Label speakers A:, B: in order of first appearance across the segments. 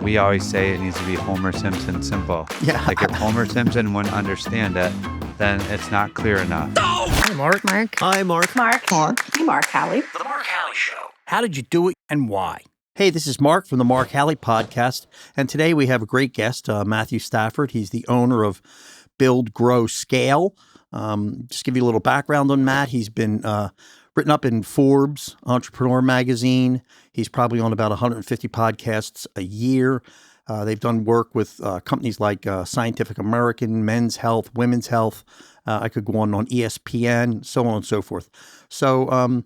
A: We always say it needs to be Homer Simpson simple.
B: Yeah.
A: Like if Homer Simpson wouldn't understand it, then it's not clear enough.
B: Hi, Mark.
C: Hi, Mark.
D: Mark. Hey, Mark Hallie.
C: The Mark Hallie Show.
B: How did you do it and why? Hey, this is Mark from the Mark Hallie Podcast. And today we have a great guest, Matthew Stafford. He's the owner of Build, Grow, Scale. Just give you a little background on Matt. He's been written up in Forbes, Entrepreneur Magazine. He's probably on about 150 podcasts a year. They've done work with companies like Scientific American, Men's Health, Women's Health. I could go on ESPN, so on and so forth. So,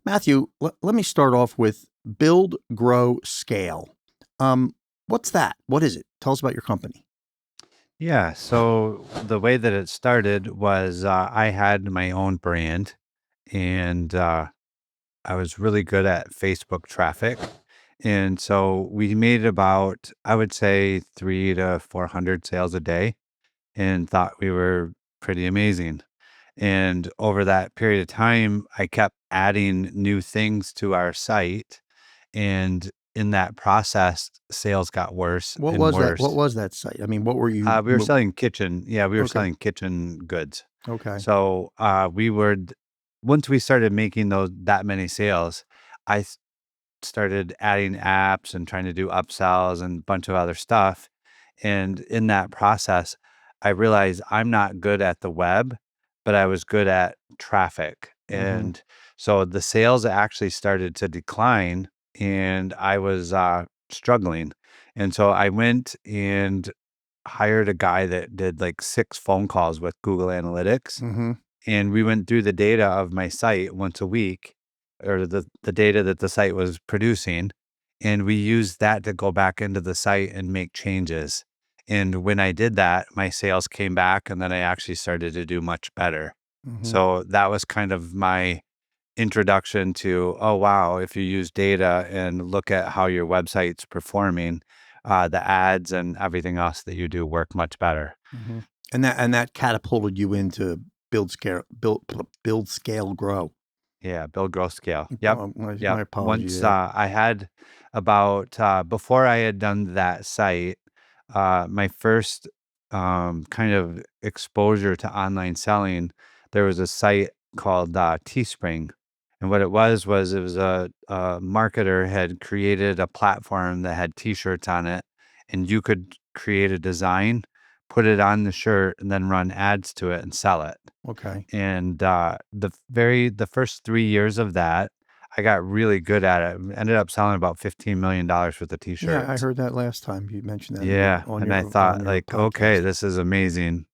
B: Matthew, let me start off with Build, Grow, Scale. What's that? What is it? Tell us about your company.
A: Yeah, so the way that it started was I had my own brand and I was really good at Facebook traffic. And so we made about, I would say, 300 to 400 sales a day and thought we were pretty amazing. And over that period of time, I kept adding new things to our site. And in that process, sales got worse
B: What
A: and
B: was that?
A: worse.
B: What was that site? I mean, what were you?
A: We were selling kitchen. Yeah, we were
B: Okay.
A: selling kitchen goods.
B: Okay.
A: So we would, once we started making that many sales, I started adding apps and trying to do upsells and a bunch of other stuff. And in that process, I realized I'm not good at the web, but I was good at traffic.
B: Mm-hmm.
A: And so the sales actually started to decline and I was struggling. And so I went and hired a guy that did like 6 phone calls with Google Analytics.
B: Mm-hmm.
A: And we went through the data of my site once a week, or the data that the site was producing. And we used that to go back into the site and make changes. And when I did that, my sales came back and then I actually started to do much better.
B: Mm-hmm.
A: So that was kind of my introduction to, oh, wow, if you use data and look at how your website's performing, the ads and everything else that you do work much better.
B: Mm-hmm. And that catapulted you into build, scale, grow.
A: Yeah, build, grow, scale. Yep.
B: My
A: Yep.
B: apologies.
A: Once I had about before I had done that site, my first kind of exposure to online selling, there was a site called Teespring. And what it was it was a marketer had created a platform that had t-shirts on it, and you could create a design, put it on the shirt, and then run ads to it and sell it.
B: Okay.
A: And the first 3 years of that, I got really good at it. Ended up selling about $15 million worth of t-shirts.
B: Yeah, I heard that last time you mentioned that.
A: Yeah,
B: on
A: and
B: your,
A: I thought
B: on your
A: like,
B: podcast.
A: okay, this is amazing.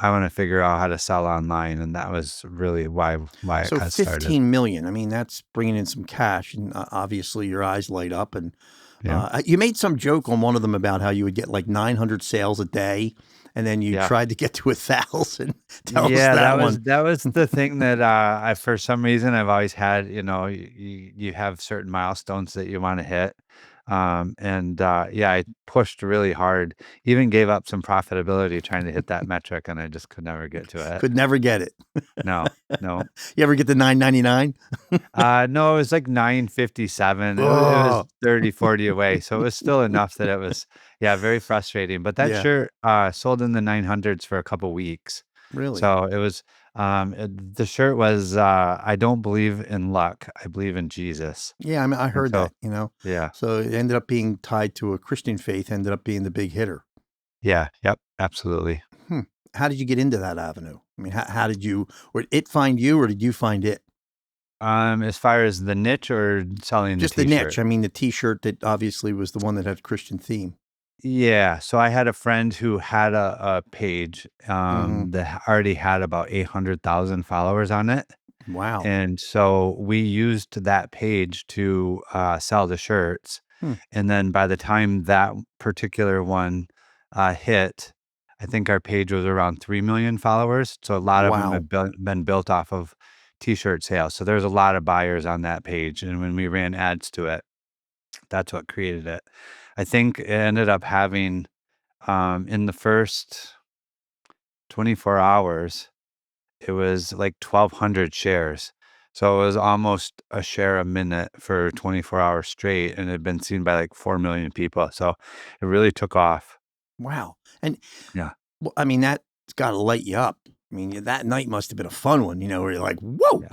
A: I want to figure out how to sell online, and that was really why I
B: So
A: got started.
B: 15 million. I mean, that's bringing in some cash, and obviously your eyes light up. And
A: Yeah.
B: you made some joke on one of them about how you would get like 900 sales a day, and then you
A: Yeah.
B: tried to get to 1,000. Tell us
A: Yeah,
B: that one.
A: that was the thing that I for some reason I've always had. You have certain milestones that you want to hit. Yeah, I pushed really hard, even gave up some profitability trying to hit that metric, and I just could never get to it.
B: Could never get it.
A: No.
B: You ever get to 999?
A: No, it was like 957. It
B: Oh.
A: was 30, 40 away. So it was still enough that it was, yeah, very frustrating. But that
B: Yeah.
A: shirt sold in the 900s for a couple weeks.
B: Really?
A: So it was, the shirt was, I don't believe in luck. I believe in Jesus.
B: Yeah, I mean, I heard
A: so-
B: that,
A: Yeah.
B: So it ended up being tied to a Christian faith, ended up being the big hitter.
A: Yeah. Yep. Absolutely.
B: How did you get into that avenue? I mean, how did you, or did it find you, or did you find it?
A: As far as the niche or selling
B: Just
A: the
B: the
A: t-shirt?
B: niche. I mean, the T-shirt that obviously was the one that had Christian theme.
A: Yeah, so I had a friend who had a page that already had about 800,000 followers on it.
B: Wow.
A: And so we used that page to sell the shirts. And then by the time that particular one hit, I think our page was around 3 million followers. So a lot of them
B: Wow.
A: have been built off of t-shirt sales. So there's a lot of buyers on that page. And when we ran ads to it, that's what created it. I think it ended up having in the first 24 hours, it was like 1,200 shares. So it was almost a share a minute for 24 hours straight, and it had been seen by like 4 million people. So it really took off.
B: Wow. And
A: Yeah.
B: well, I mean, that's got to light you up. I mean, that night must have been a fun one, where you're like, whoa.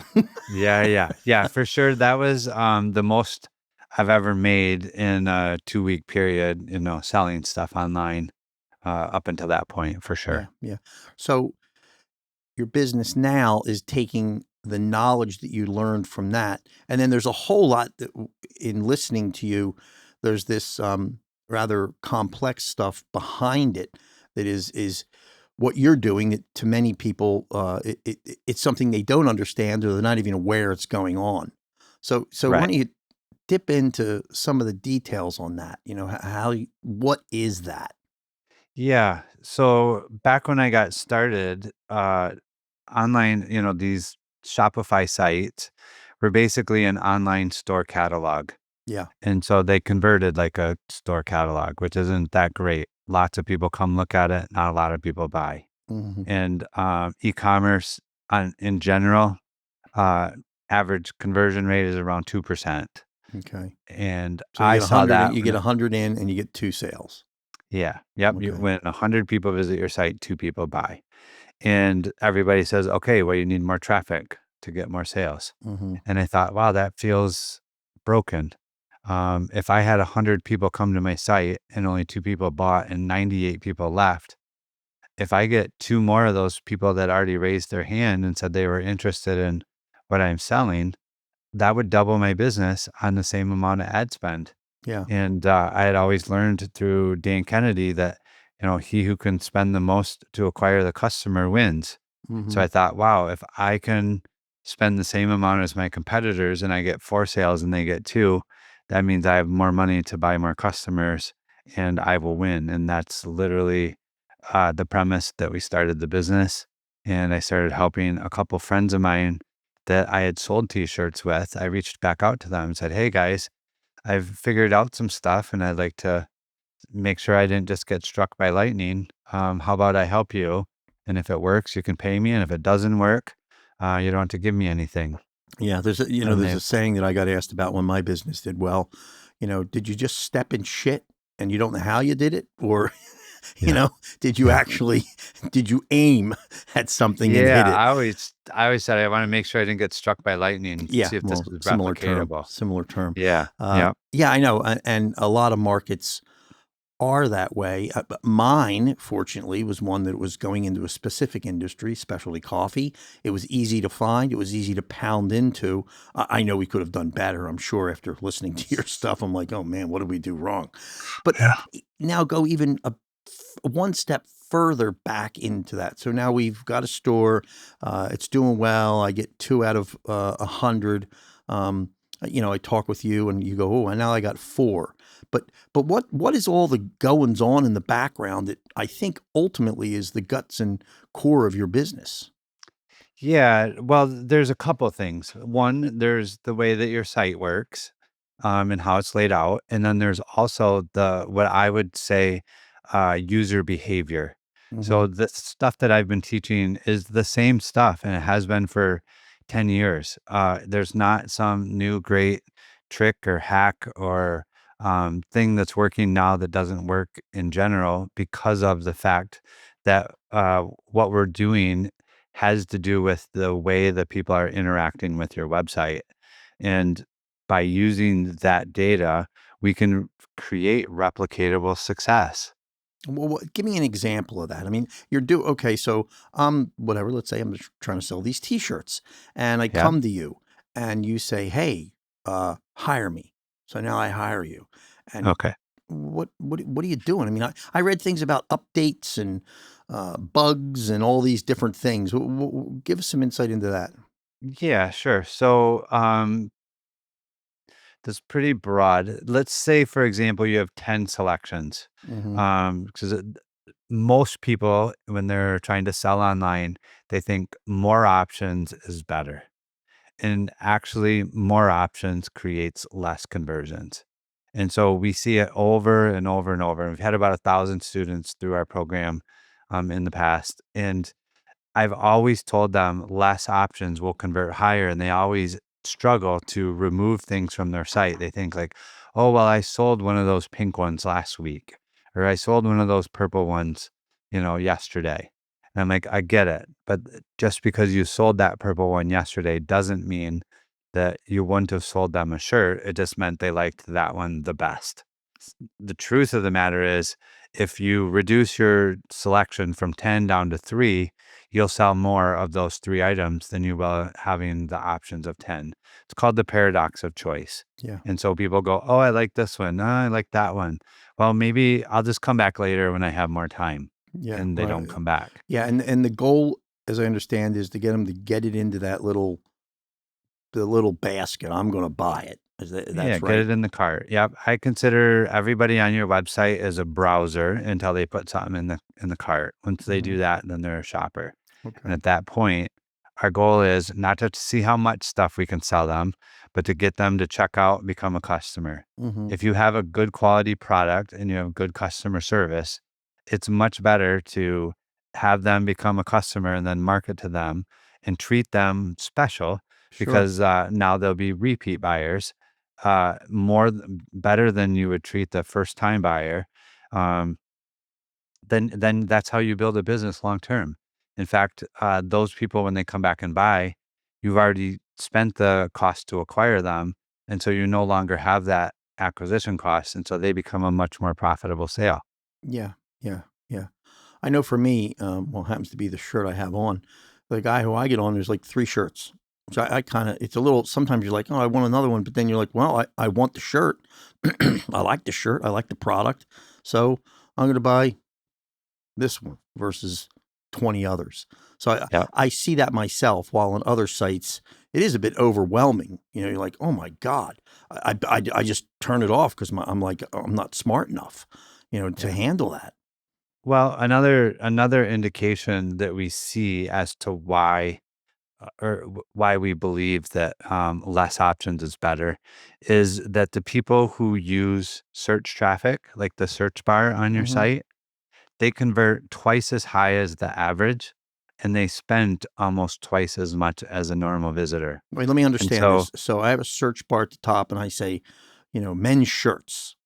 A: Yeah. Yeah, for sure. That was the most I've ever made in a 2-week period, selling stuff online up until that point, for
B: Yeah.
A: sure.
B: Yeah. So your business now is taking the knowledge that you learned from that. And then there's a whole lot that in listening to you, there's this rather complex stuff behind it that is what you're doing that to many people, it's something they don't understand or they're not even aware it's going on. So why
A: Right.
B: don't you dip into some of the details on that? What is that?
A: Yeah. So back when I got started, online, these Shopify sites were basically an online store catalog.
B: Yeah.
A: And so they converted like a store catalog, which isn't that great. Lots of people come look at it, not a lot of people buy.
B: Hmm.
A: And e-commerce in general, uh, average conversion rate is around 2%.
B: Okay.
A: And
B: So you
A: I
B: get a
A: saw
B: hundred,
A: that
B: you
A: when
B: get 100 in, and you get 2 sales.
A: yeah, yep.
B: Okay.
A: When 100 people visit your site, 2 people buy. And everybody says, okay, well, you need more traffic to get more sales.
B: Hmm.
A: And I thought, wow, that feels broken. If I had 100 people come to my site and only 2 people bought and 98 people left, if I get two more of those people that already raised their hand and said they were interested in what I'm selling, that would double my business on the same amount of ad spend.
B: Yeah.
A: And I had always learned through Dan Kennedy that, he who can spend the most to acquire the customer wins. So
B: Hmm.
A: I thought, wow, if I can spend the same amount as my competitors and I get 4 sales and they get two, that means I have more money to buy more customers and I will win. And that's literally the premise that we started the business. And I started helping a couple friends of mine that I had sold t-shirts with. I reached back out to them and said, hey guys, I've figured out some stuff and I'd like to make sure I didn't just get struck by lightning. How about I help you? And if it works, you can pay me. And if it doesn't work, you don't have to give me anything.
B: Yeah.
A: And
B: There's
A: they,
B: a saying that I got asked about when my business did well. Did you just step in shit and you don't know how you did it? Or,
A: yeah.
B: did you actually, did you aim at something and hit
A: Yeah.
B: it?
A: I always said I want to make sure I didn't get struck by lightning,
B: Yeah.
A: see if this
B: Well,
A: is
B: similar term,
A: replicatable.
B: similar term.
A: Yeah. Yeah.
B: Yeah, I know. And a lot of markets are that way. But mine, fortunately, was one that was going into a specific industry, specialty coffee. It was easy to find. It was easy to pound into. I know we could have done better. I'm sure after listening to your stuff, I'm like, oh man, what did we do wrong? But
A: Yeah.
B: now go even one step further back into that. So now we've got a store. It's doing well. I get 2 out of 100. I talk with you, and you go, oh, and now I got 4. But what is all the goings on in the background that I think ultimately is the guts and core of your business?
A: Yeah, well, there's a couple things. One, there's the way that your site works, and how it's laid out, and then there's also the what I would say, user behavior.
B: Hmm.
A: So the stuff that I've been teaching is the same stuff, and it has been for 10 years. There's not some new great trick or hack or thing that's working now that doesn't work in general because of the fact that what we're doing has to do with the way that people are interacting with your website. And by using that data, we can create replicatable success.
B: Well, give me an example of that. I mean, okay. So, whatever. Let's say I'm just trying to sell these T-shirts, and I
A: Yeah.
B: come to you, and you say, "Hey, hire me." So now I hire you, and
A: Okay.
B: what are you doing? I mean, I read things about updates and bugs and all these different things. Give us some insight into that.
A: Yeah, sure. So, that's pretty broad. Let's say, for example, you have 10 selections.
B: Hmm.
A: Because most people, when they're trying to sell online, they think more options is better. And actually, more options creates less conversions. And so we see it over and over and over. We've had about 1,000 students through our program in the past. And I've always told them less options will convert higher, and they always struggle to remove things from their site. They think like, "Oh, well, I sold one of those pink ones last week, or I sold one of those purple ones, yesterday." And I'm like, "I get it, but just because you sold that purple one yesterday doesn't mean that you wouldn't have sold them a shirt. It just meant they liked that one the best." The truth of the matter is, if you reduce your selection from 10 down to 3, you'll sell more of those 3 items than you will having the options of 10. It's called the paradox of choice.
B: Yeah.
A: And so people go, "Oh, I like this one. Oh, I like that one. Well, maybe I'll just come back later when I have more time."
B: Yeah.
A: And they
B: Well,
A: don't come back.
B: yeah. And the goal, as I understand, is to get them to get it into the little basket. I'm going to buy it.
A: Yeah,
B: That's
A: get
B: right.
A: it in the cart. Yep. I consider everybody on your website as a browser until they put something in the cart. Once they
B: Hmm.
A: do that, then they're a shopper. And
B: Okay.
A: at that point, our goal is not to see how much stuff we can sell them, but to get them to check out and become a customer.
B: Hmm.
A: If you have a good quality product and you have good customer service, it's much better to have them become a customer and then market to them and treat them special,
B: Sure.
A: because now they'll be repeat buyers, better than you would treat the first time buyer. Um, then that's how you build a business long term. In fact, those people, when they come back and buy, you've already spent the cost to acquire them, and so you no longer have that acquisition cost, and so they become a much more profitable sale.
B: Yeah. Yeah. Yeah. I know for me, well, it happens to be the shirt I have on. The guy who I get on, there's like 3 shirts. So I kind of, it's a little, sometimes you're like, oh, I want another one. But then you're like, well, I want the shirt. I like the shirt. I like the product. So I'm going to buy this one versus 20 others. So
A: Yeah.
B: I see that myself, while on other sites, it is a bit overwhelming. You're like, oh my God. I just turn it off because I'm like, I'm not smart enough, to
A: Yeah.
B: handle that.
A: Well, another indication that we see as to why, why we believe that less options is better, is that the people who use search traffic, like the search bar on your
B: Hmm.
A: site, they convert twice as high as the average, and they spend almost twice as much as a normal visitor.
B: Wait, let me
A: And
B: understand
A: so,
B: this. So I have a search bar at the top and I say, men's shirts.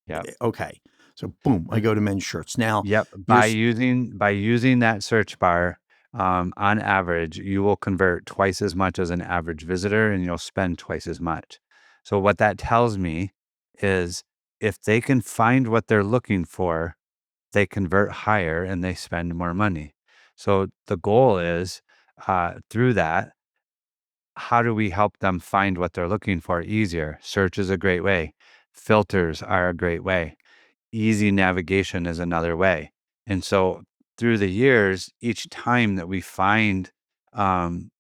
A: yeah.
B: Okay. So boom, I go to men's shirts. Now
A: Yep.
B: you're,
A: By using that search bar, on average, you will convert twice as much as an average visitor, and you'll spend twice as much. So what that tells me is, if they can find what they're looking for, they convert higher and they spend more money. So the goal is, through that, how do we help them find what they're looking for easier? Search is a great way. Filters are a great way. Easy navigation is another way. And so through the years, each time that we find um,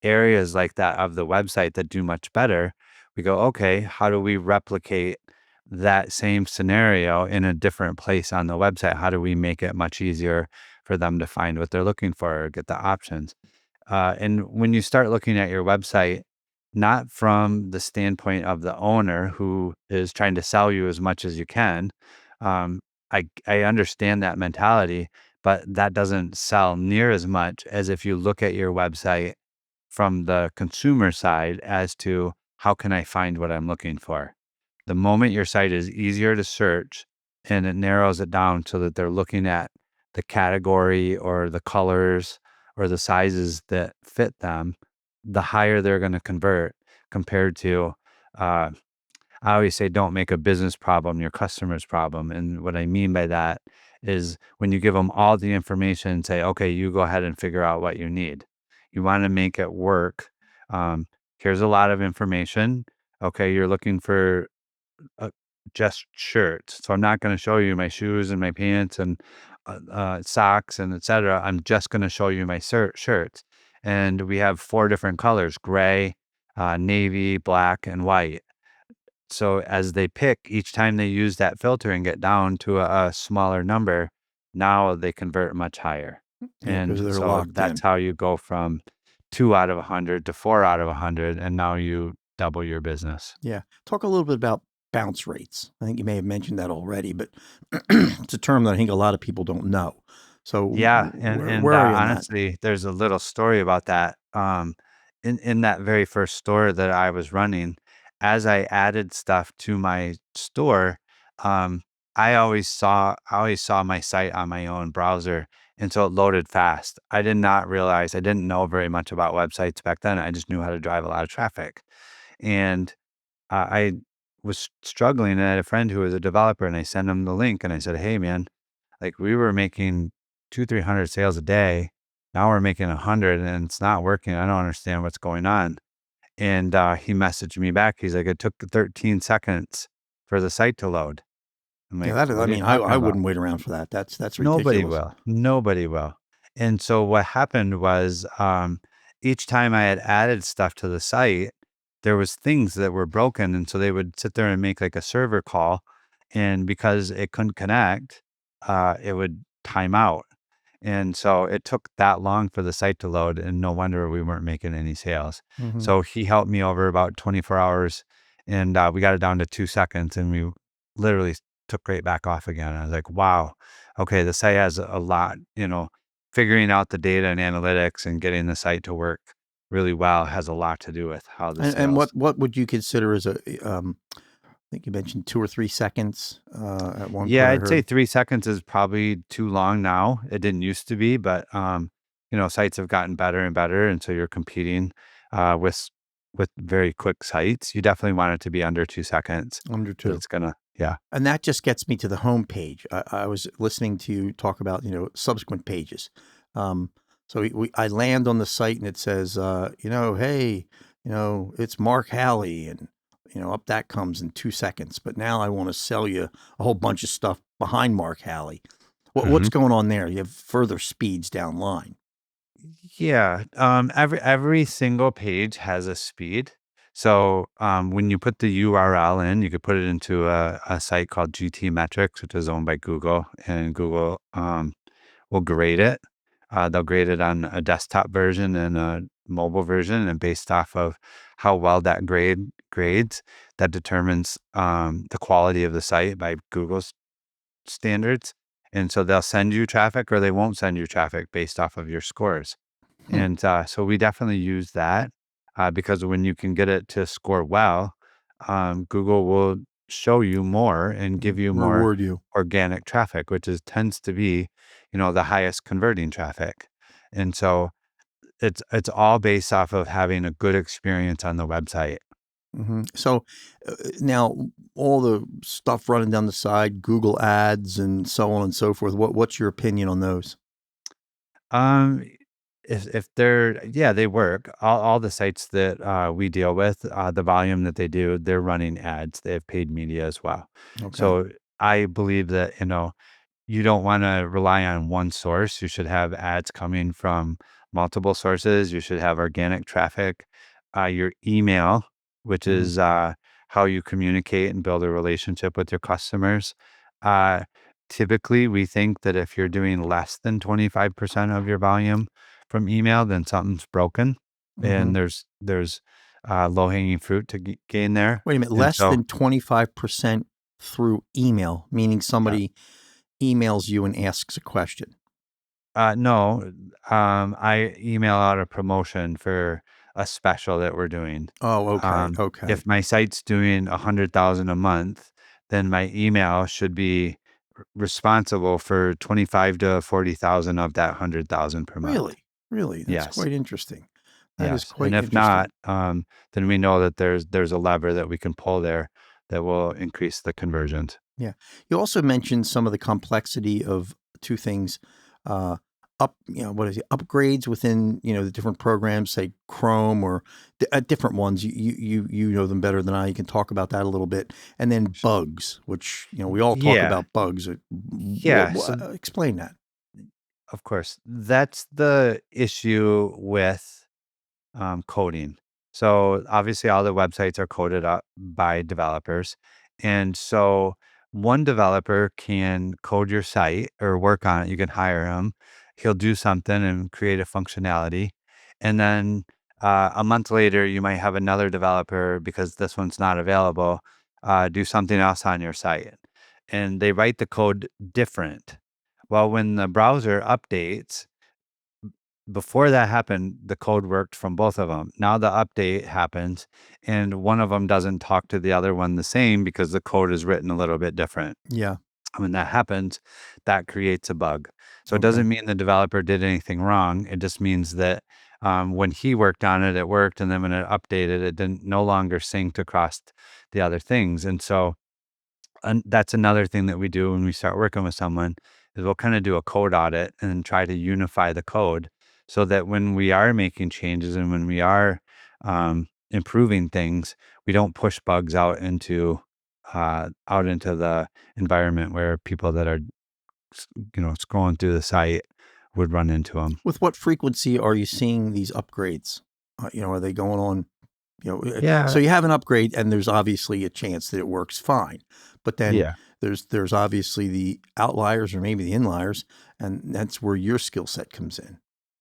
A: areas like that of the website that do much better, we go, okay, how do we replicate that same scenario in a different place on the website? How do we make it much easier for them to find what they're looking for or get the options? And when you start looking at your website, not from the standpoint of the owner who is trying to sell you as much as you can, um, I understand that mentality, but that doesn't sell near as much as if you look at your website from the consumer side as to, how can I find what I'm looking for? The moment your site is easier to search and it narrows it down so that they're looking at the category or the colors or the sizes that fit them, the higher they're going to convert, compared to, uh, I always say, don't make a business problem your customer's problem. And what I mean by that is, when you give them all the information and say, okay, you go ahead and figure out what you need. You want to make it work. Um, Here's a lot of information. Okay, you're looking for uh, just shirts. So I'm not going to show you my shoes and my pants and socks and etc. I'm just going to show you my shirts. And we have 4 different colors: gray, navy, black, and white. So as they pick, each time they use that filter and get down to a smaller number, now they convert much higher.
B: yeah, because
A: And
B: they're
A: so
B: locked
A: that's
B: in.
A: how you go from 2 out of 100 to 4 out of 100, and now you double your business.
B: Yeah. Talk a little bit about bounce rates. I think you may have mentioned that already, but it's a term that I think a lot of people don't know. So
A: Yeah,
B: where are you on that?
A: honestly, there's a little story about that. In that very first store that I was running, as I added stuff to my store, um, I always saw my site on my own browser, and so it loaded fast. I did not realize I didn't know very much about websites back then. I just knew how to drive a lot of traffic, and I was struggling. And I had a friend who was a developer, and I sent him the link, and I said, "Hey, man." Like, we were making 300 sales a day. Now we're making 100 and it's not working. I don't understand what's going on. And, he messaged me back. He's like, "It took 13 seconds for the site to load." I'm
B: Yeah,
A: like,
B: that is, I
A: "What are you
B: mean,
A: talking
B: I
A: about?"
B: wouldn't wait around for that. That's
A: Nobody
B: ridiculous.
A: will. Nobody will. And so what happened was, each time I had added stuff to the site, there was things that were broken, and so they would sit there and make like a server call, and because it couldn't connect, it would time out. And so it took that long for the site to load, and no wonder we weren't making any sales.
B: Mhm.
A: So he helped me over about 24 hours, and we got it down to 2 seconds, and we literally took right back off again. I was like, wow, okay, the site has a lot, figuring out the data and analytics and getting the site to work really well has a lot to do with how the
B: And
A: sales.
B: what would you consider as a I think you mentioned 2 or 3 seconds, at one
A: Yeah,
B: point I
A: I'd say
B: heard.
A: 3 seconds is probably too long now. It didn't used to be, but sites have gotten better and better, and so you're competing with very quick sites. You definitely want it to be under 2 seconds.
B: Under
A: That
B: 2.
A: it's gonna, yeah.
B: And that just gets me to the homepage. I was listening to you talk about, subsequent pages. Um, so I land on the site and it says, hey, it's Mark Halley, and up that comes in 2 seconds. But now I want to sell you a whole bunch of stuff behind Mark Halley. What's going on there? You have further speeds down line.
A: Yeah, every single page has a speed. So when you put the URL in, you could put it into a site called GT Metrics, which is owned by Google, and Google will grade it. They'll grade it on a desktop version and a mobile version, and based off of how well that grades, that determines the quality of the site by Google's standards. And so they'll send you traffic or they won't send you traffic based off of your scores.
B: Hmm.
A: And so we definitely use that because when you can get it to score well, Google will show you more and give you more
B: Reward you.
A: organic traffic, which is tends to be, the highest converting traffic. And so it's all based off of having a good experience on the website.
B: So now all the stuff running down the side, Google ads and so on and so forth. What's your opinion on those?
A: Um, if they're yeah, they work. All the sites that we deal with, the volume that they do, they're running ads. They have paid media as well.
B: Okay.
A: So I believe that you don't want to rely on one source. You should have ads coming from multiple sources. You should have organic traffic. Your email, which
B: Hmm.
A: is how you communicate and build a relationship with your customers. Uh, Typically, we think that if you're doing less than 25% of your volume from email, then something's broken,
B: Hmm.
A: and there's low hanging fruit to gain there.
B: Wait a minute,
A: And
B: less
A: so,
B: than 25% through email, meaning
A: yeah.
B: somebody emails you and asks a question.
A: No, I email out a promotion for a special that we're doing.
B: Oh, okay.
A: If
B: Okay.
A: my site's doing 100,000 a month, then my email should be responsible for 25 to 40,000 of that 100,000 per month.
B: Really? Really? That's
A: Yes,
B: quite interesting. That is
A: yes. And
B: quite
A: if
B: interesting.
A: not, then we know that there's a lever that we can pull there that will increase the conversions.
B: Yeah. You also mentioned some of the complexity of two things. Uh, what is it? Upgrades within, the different programs, say Chrome or different ones. You know them better than I. You can talk about that a little bit. And then bugs, which, we all talk
A: Yeah,
B: about bugs.
A: yeah. So
B: Explain that.
A: of course, that's the issue with coding. So obviously, all the websites are coded up by developers, and so one developer can code your site or work on it. You can hire him. He'll do something and create a functionality, and then a month later, you might have another developer because this one's not available. Do something else on your site, and they write the code different. Well, when the browser updates, before that happened, the code worked from both of them. Now the update happens, and one of them doesn't talk to the other one the same because the code is written a little bit different.
B: Yeah.
A: When that happens, that creates a bug. So it
B: Okay.
A: doesn't mean the developer did anything wrong. It just means that when he worked on it, it worked, and then when it updated, it didn't no longer synced across the other things. And so and that's another thing that we do when we start working with someone is we'll kind of do a code audit and try to unify the code so that when we are making changes and when we are improving things, we don't push bugs out into the environment where people that are scrolling through the site would run into them.
B: With what frequency are you seeing these upgrades? Are they going on? So
A: Yeah,
B: you have an upgrade, and there's obviously a chance that it works fine, but then
A: yeah.
B: there's obviously the outliers or maybe the inliers, and that's where your skill set comes in.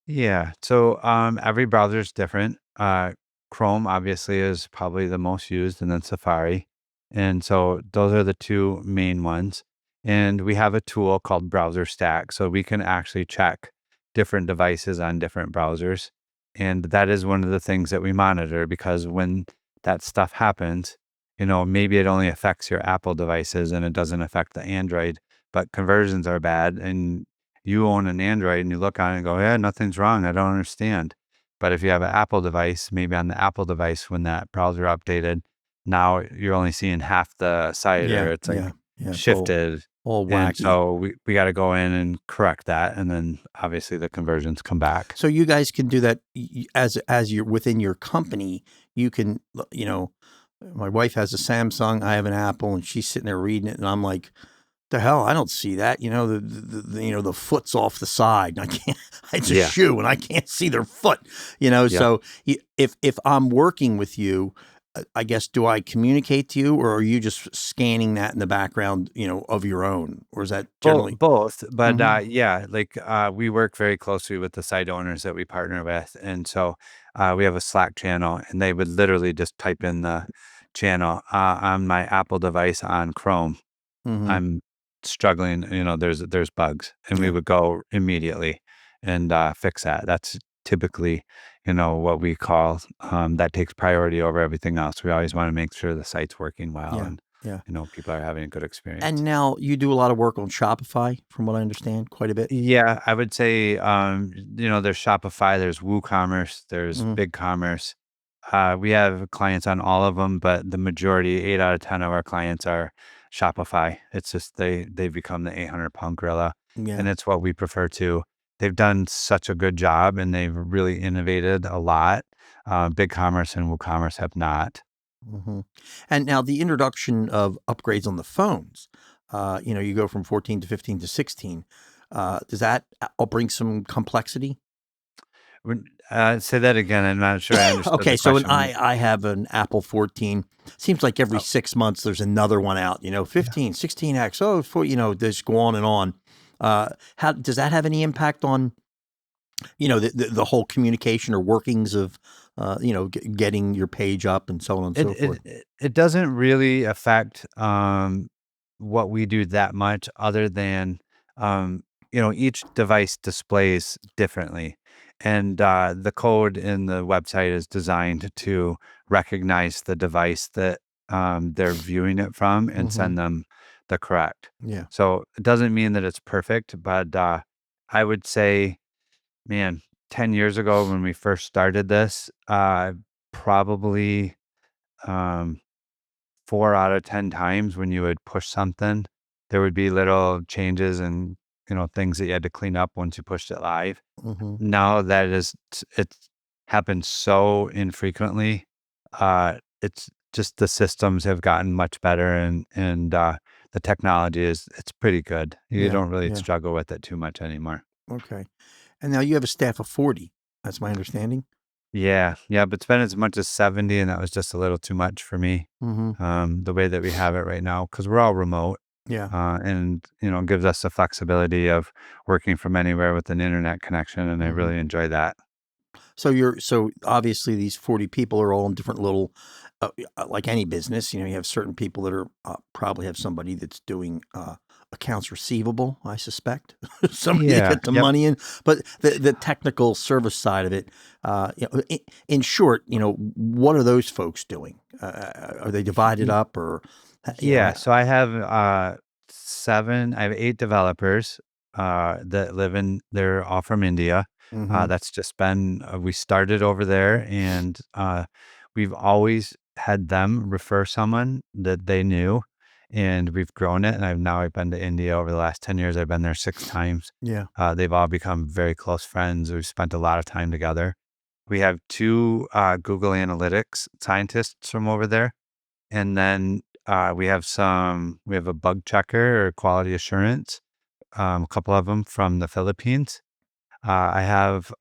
A: Yeah. So every browser is different. Chrome obviously is probably the most used, and then Safari. And so those are the two main ones. And we have a tool called Browser Stack. So we can actually check different devices on different browsers. And that is one of the things that we monitor because when that stuff happens, maybe it only affects your Apple devices and it doesn't affect the Android, but conversions are bad. And you own an Android and you look on it and go, yeah, nothing's wrong. I don't understand. But if you have an Apple device, maybe on the Apple device, when that browser updated, now you're only seeing half the site
B: Yeah,
A: or it's like
B: yeah, yeah. It's
A: shifted.
B: all
A: And
B: wacky.
A: so we got to go in and correct that. And then obviously the conversions come back.
B: So you guys can do that as you're within your company. You can, my wife has a Samsung, I have an Apple, and she's sitting there reading it, and I'm like, the hell, I don't see that. The foot's off the side, and I can't. It's a
A: Yeah.
B: shoe, and I can't see their foot.
A: Yep.
B: So if I'm working with you, I guess, do I communicate to you, or are you just scanning that in the background, of your own, or is that generally?
A: Both, but
B: Hmm.
A: yeah, like we work very closely with the site owners that we partner with, and so we have a Slack channel, and they would literally just type in the channel on my Apple device on Chrome.
B: Hmm.
A: I'm struggling, there's bugs, and we
B: Yeah.
A: would go immediately and fix that. That's typically, what we call that takes priority over everything else. We always want to make sure the site's working well
B: Yeah.
A: and
B: Yeah.
A: people are having a good experience.
B: And now you do a lot of work on Shopify, from what I understand, quite a bit.
A: Yeah, I would say, there's Shopify, there's WooCommerce, there's
B: Mm,
A: BigCommerce. We have clients on all of them, but the majority, 8 out of 10 of our clients are Shopify. It's just they've become the 800-pound gorilla,
B: yeah.
A: and it's what we prefer to. They've done such a good job, and they've really innovated a lot. BigCommerce and WooCommerce have not.
B: Hmm. And now the introduction of upgrades on the phones, you go from 14 to 15 to 16. Does that bring some complexity?
A: Say that again. I'm not sure I understood
B: Okay,
A: the
B: so
A: question.
B: I have an Apple 14. Seems like every
A: Oh,
B: 6 months there's another one out,
A: yeah.
B: 15, 16X. Oh, just go on and on. How does that have any impact on, the whole communication or workings of, getting your page up and so on and
A: It
B: so
A: it
B: forth?
A: it it doesn't really affect, what we do that much other than, each device displays differently, and, the code in the website is designed to recognize the device that, they're viewing it from and
B: Hmm.
A: send them the correct.
B: Yeah.
A: So, it doesn't mean that it's perfect, but, I would say, man, 10 years ago when we first started this, probably, um 4 out of 10 times when you would push something, there would be little changes and, things that you had to clean up once you pushed it live.
B: Hmm.
A: Now that it's happens so infrequently, it's just the systems have gotten much better and the technology it's pretty good. You
B: Yeah.
A: don't really
B: Yeah.
A: struggle with it too much anymore.
B: Okay. And now you have a staff of 40. That's my understanding.
A: Yeah, yeah, but it's been as much as 70, and that was just a little too much for me,
B: Hmm.
A: the way that we have it right now, because 'cause we're all remote.
B: Yeah.
A: And gives us the flexibility of working from anywhere with an internet connection, and I
B: Hmm.
A: really enjoy that.
B: So obviously these 40 people are all in different little, like any business, you have certain people that are probably have somebody that's doing accounts receivable, I suspect. Somebody to
A: Yeah,
B: get the
A: yep.
B: money in. But the technical service side of it, in short, what are those folks doing? Are they divided
A: Y
B: up or,
A: yeah, so I have 8 developers, that live in they're all from India.
B: mm-hmm,
A: That's just been we started over there, and, we've always had them refer someone that they knew, and we've grown it, and I've been to India over the last 10 years. I've been there 6 times.
B: yeah.
A: They've all become very close friends. We've spent a lot of time together. We have 2, Google Analytics scientists from over there. And then we have a bug checker or quality assurance, a couple of them from the Philippines. I have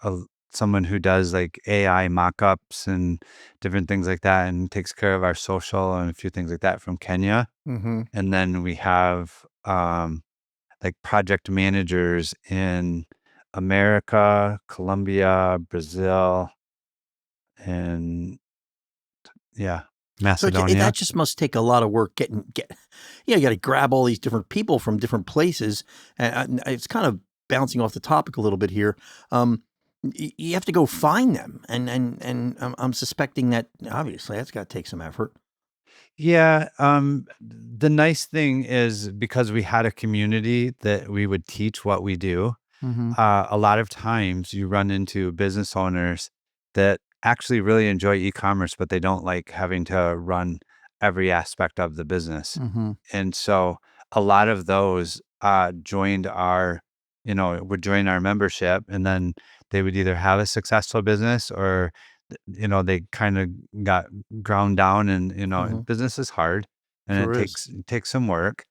A: someone who does like AI mock-ups and different things like that and takes care of our social and a few things like that from Kenya.
B: Mm-hmm.
A: And then we have like project managers in America, Colombia, Brazil, and yeah,
B: So
A: Macedonia.
B: that just must take a lot of work you got to grab all these different people from different places. And it's kind of bouncing off the topic a little bit here. You have to go find them. And I'm suspecting that obviously that's got to take some effort.
A: Yeah, the nice thing is because we had a community that we would teach what we do,
B: Mm-hmm.
A: a lot of times you run into business owners that actually really enjoy e-commerce, but they don't like having to run every aspect of the business.
B: Mm-hmm.
A: And so a lot of those would join our membership, and then they would either have a successful business or they kind of got ground down, and
B: Mm-hmm.
A: business is hard and
B: Sure is.
A: it takes some work.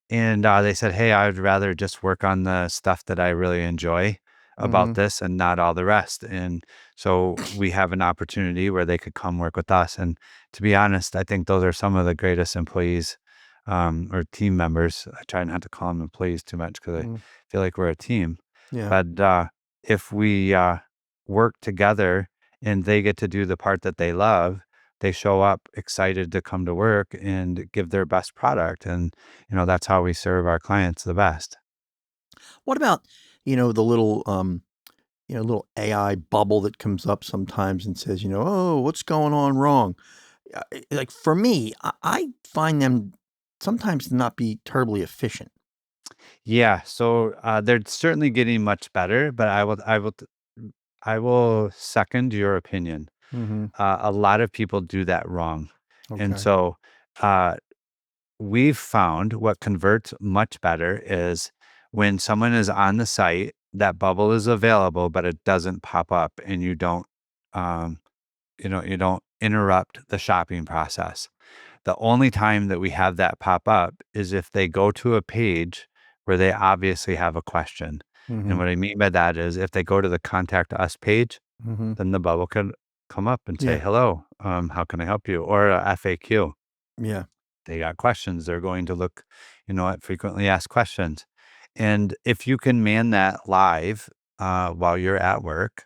A: And they said, hey, I would rather just work on the stuff that I really enjoy
B: Mm-hmm.
A: about this and not all the rest. And so we have an opportunity where they could come work with us. And to be honest, I think those are some of the greatest employees, or team members. I try not to call them employees too much because I
B: Mm-hmm.
A: feel like we're a team.
B: Yeah.
A: But if we work together and they get to do the part that they love, they show up excited to come to work and give their best product. And, that's how we serve our clients the best.
B: What about, the little AI bubble that comes up sometimes and says, oh, what's going on wrong? Like for me, I find them sometimes to not be terribly efficient.
A: Yeah. So they're certainly getting much better, but I will second your opinion.
B: Mm-hmm.
A: A lot of people do that wrong. And
B: Okay.
A: so uh, we've found what converts much better is when someone is on the site, that bubble is available, but it doesn't pop up and um, you don't interrupt the shopping process. The only time that we have that pop up is if they go to a page where they obviously have a question.
B: Mm-hmm.
A: And what I mean by that is if they go to the contact us page,
B: Mm-hmm.
A: then the bubble can come up and say,
B: Yeah.
A: hello, how can I help you? Or a FAQ.
B: Yeah.
A: They got questions. They're going to look, at frequently asked questions. And if you can man that live while you're at work,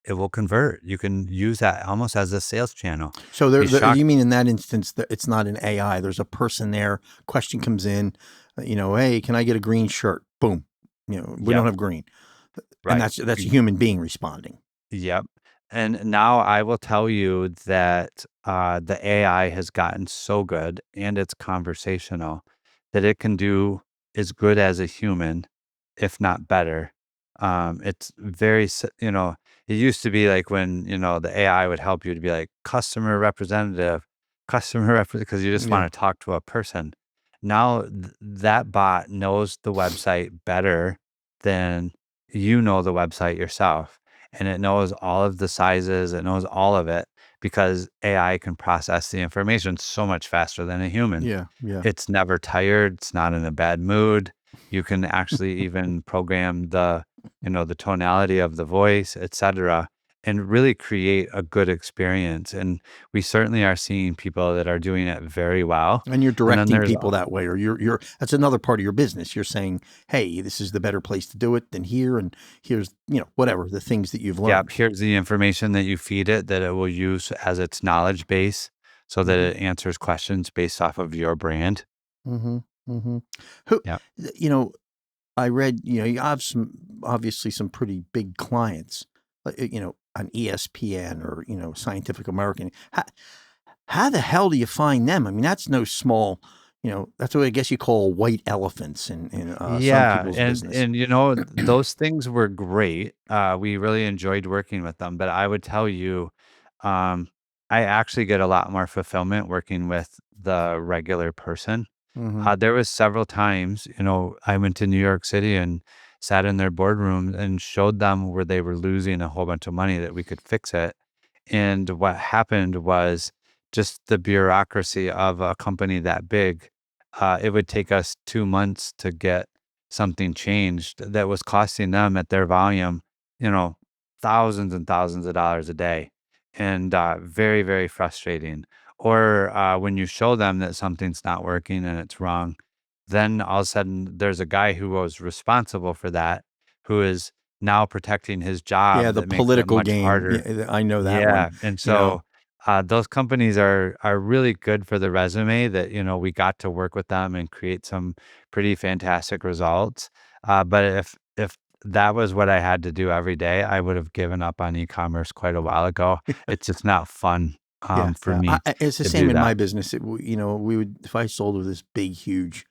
A: it will convert. You can use that almost as a sales channel.
B: So
A: Be shocked.
B: you mean in that instance that it's not an AI? There's a person there. Question comes in. Hey, can I get a green shirt? Boom. We don't
A: Yep.
B: have green, and
A: Right.
B: that's a human being responding.
A: Yep. And now I will tell you that the AI has gotten so good and it's conversational that it can do as good as a human, if not better. It's it used to be like when, the AI would help you to be like customer representative, because you just
B: Yeah.
A: want to talk to a person. Now that bot knows the website better than you know the website yourself, and it knows all of the sizes, it knows all of it because AI can process the information so much faster than a human.
B: Yeah. Yeah.
A: It's never tired, it's not in a bad mood. You can actually even program the tonality of the voice, etc., and really create a good experience. And we certainly are seeing people that are doing it very well.
B: And you're
A: And then
B: directing
A: there's
B: people that way, or you're that's another part of your business. You're saying, hey, this is the better place to do it than here, and here's whatever the things that you've
A: yeah,
B: learned.
A: here's the information that you feed it that it will use as its knowledge base so that
B: Mm-hmm.
A: it answers questions based off of your brand.
B: Mm-hmm. Mm-hmm. Who,
A: Yeah.
B: you know, I read, you have obviously some pretty big clients, on ESPN or, Scientific American. How the hell do you find them? I mean, that's no small, that's what I guess you call white elephants in some
A: Yeah,
B: people's business.
A: and, those things were great. We really enjoyed working with them, but I would tell you, um, I actually get a lot more fulfillment working with the regular person.
B: Mm-hmm.
A: There was several times, I went to New York City and sat in their boardroom and showed them where they were losing a whole bunch of money that we could fix it. And what happened was just the bureaucracy of a company that big. It would take us 2 months to get something changed that was costing them at their volume, you know, thousands and thousands of dollars a day. And very, very frustrating. Or when you show them that something's not working and it's wrong, then all of a sudden there's a guy who was responsible for that who is now protecting his
B: Yeah,
A: job
B: the
A: that makes it
B: political
A: much
B: game.
A: harder.
B: Yeah, I know that one.
A: Yeah, and
B: You know,
A: so, those companies are really good for the resume that, we got to work with them and create some pretty fantastic results, but if that was what I had to do every day, I would have given up on e-commerce quite a while ago. It's just not fun,
B: yeah,
A: for
B: yeah.
A: me
B: It's the
A: to
B: same
A: do
B: in
A: that.
B: my business. We would if I sold to this big, huge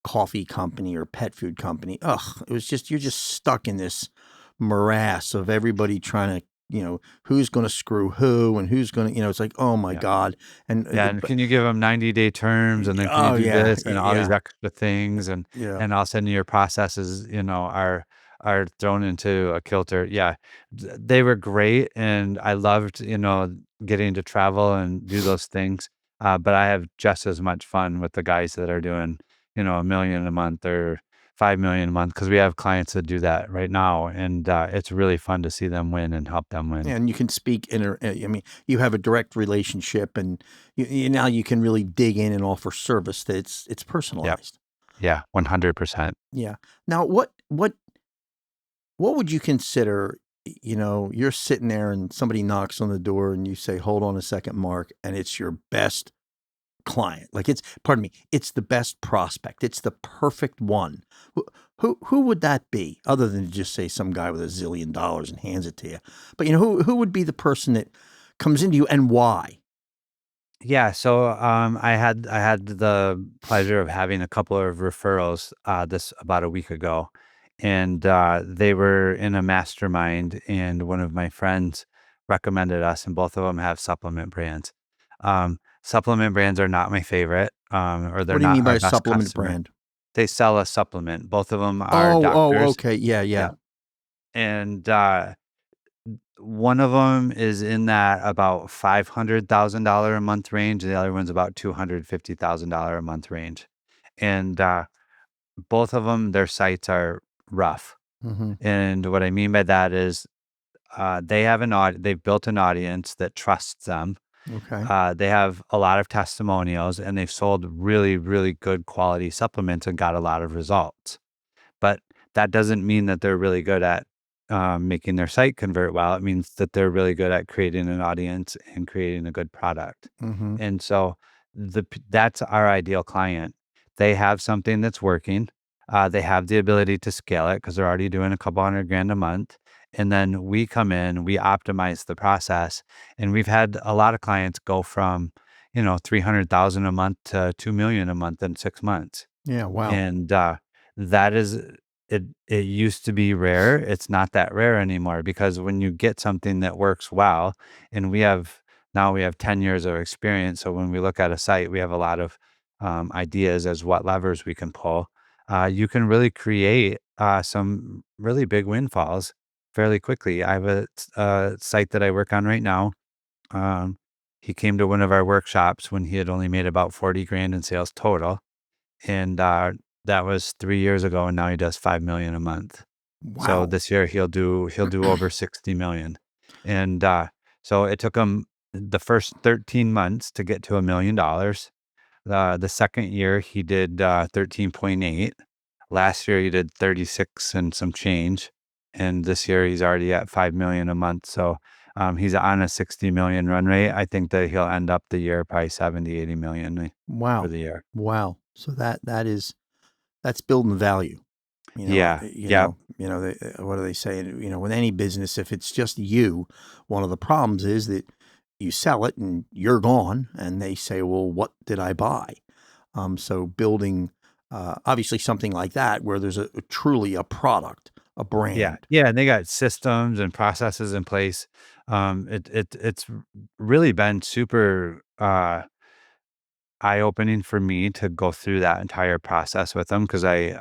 B: coffee company or pet food company. Ugh, it was just you're just stuck in this morass of everybody trying to, who's going to screw who and who's going to, it's like, oh my
A: Yeah.
B: God. And
A: Yeah, and can you give them 90-day terms, and then can you
B: oh
A: do
B: yeah,
A: this and all these
B: yeah,
A: extra things,
B: yeah.
A: and all of a sudden your processes, are thrown into a kilter. Yeah, they were great, and I loved, getting to travel and do those things, but I have just as much fun with the guys that are doing, 1,000,000 a month or 5,000,000 a month because we have clients that do that right now, and, it's really fun to see them win and help them win.
B: And you can speak I mean, you have a direct relationship, and now you can really dig in and offer service it's
A: Yep.
B: personalized.
A: Yeah, 100%.
B: Yeah. Now, what would you consider? You're sitting there and somebody knocks on the door and you say, "Hold on a second, Mark," and it's your best client. Like pardon me, it's the best prospect. It's the perfect one. Who would that be? Other than to just say some guy with $1 zillion and hands it to you. But who would be the person that comes into you and why?
A: Yeah, so I had the pleasure of having a couple of referrals this about a week ago, and they were in a mastermind, and one of my friends recommended us, and both of them have supplement brands. Supplement brands are not my favorite, or they're
B: What do you
A: not
B: mean by
A: our
B: a
A: best
B: supplement
A: customer.
B: brand?
A: They sell a supplement. Both of them are
B: Oh,
A: doctors.
B: okay. Yeah,
A: Yeah,
B: yeah.
A: and one of them is in that about $500,000 a month range, and the other one's about $250,000 a month range. And, both of them, their sites are rough.
B: Hmm.
A: And what I mean by that is, they've built an audience that trusts them.
B: Okay.
A: They have a lot of testimonials, and they've sold really, really good quality supplements and got a lot of results. But that doesn't mean that they're really good at, making their site convert well. It means that they're really good at creating an audience and creating a good product.
B: Hmm.
A: And so that's our ideal client. They have something that's working. They have the ability to scale it because they're already doing a couple hundred grand a month. And then we come in, we optimize the process, and we've had a lot of clients go from, 300,000 a month to 2,000,000 a month in 6 months.
B: Yeah. Wow.
A: And, that is it used to be rare. It's not that rare anymore because when you get something that works well, and we have 10 years of experience, so when we look at a site, we have a lot of, ideas as what levers we can pull. You can really create, some really big windfalls fairly quickly. I have a site that I work on right now. Um, he came to one of our workshops when he had only made about 40 grand in sales total, and, that was 3 years ago, and now he does 5,000,000 a month. So
B: Wow.
A: this year he'll do over 60,000,000, and, so it took him the first 13 months to get to $1,000,000. The second year he did, 13.8. Last year he did 36 and some change, and this year he's already at 5,000,000 a month. So, he's on a 60,000,000 run rate. I think that he'll end up the year probably 70, 80,000,000 for
B: Wow.
A: the year.
B: Wow. So that's building value.
A: Yeah. Yep.
B: What do they say? With any business, if it's just you, one of the problems is that you sell it and you're gone, and they say, "Well, what did I buy?" So building, obviously, something like that where there's truly a product, a
A: Yeah.
B: brand.
A: Yeah. And they got systems and processes in place. It's really been super, eye-opening for me to go through that entire process with him because I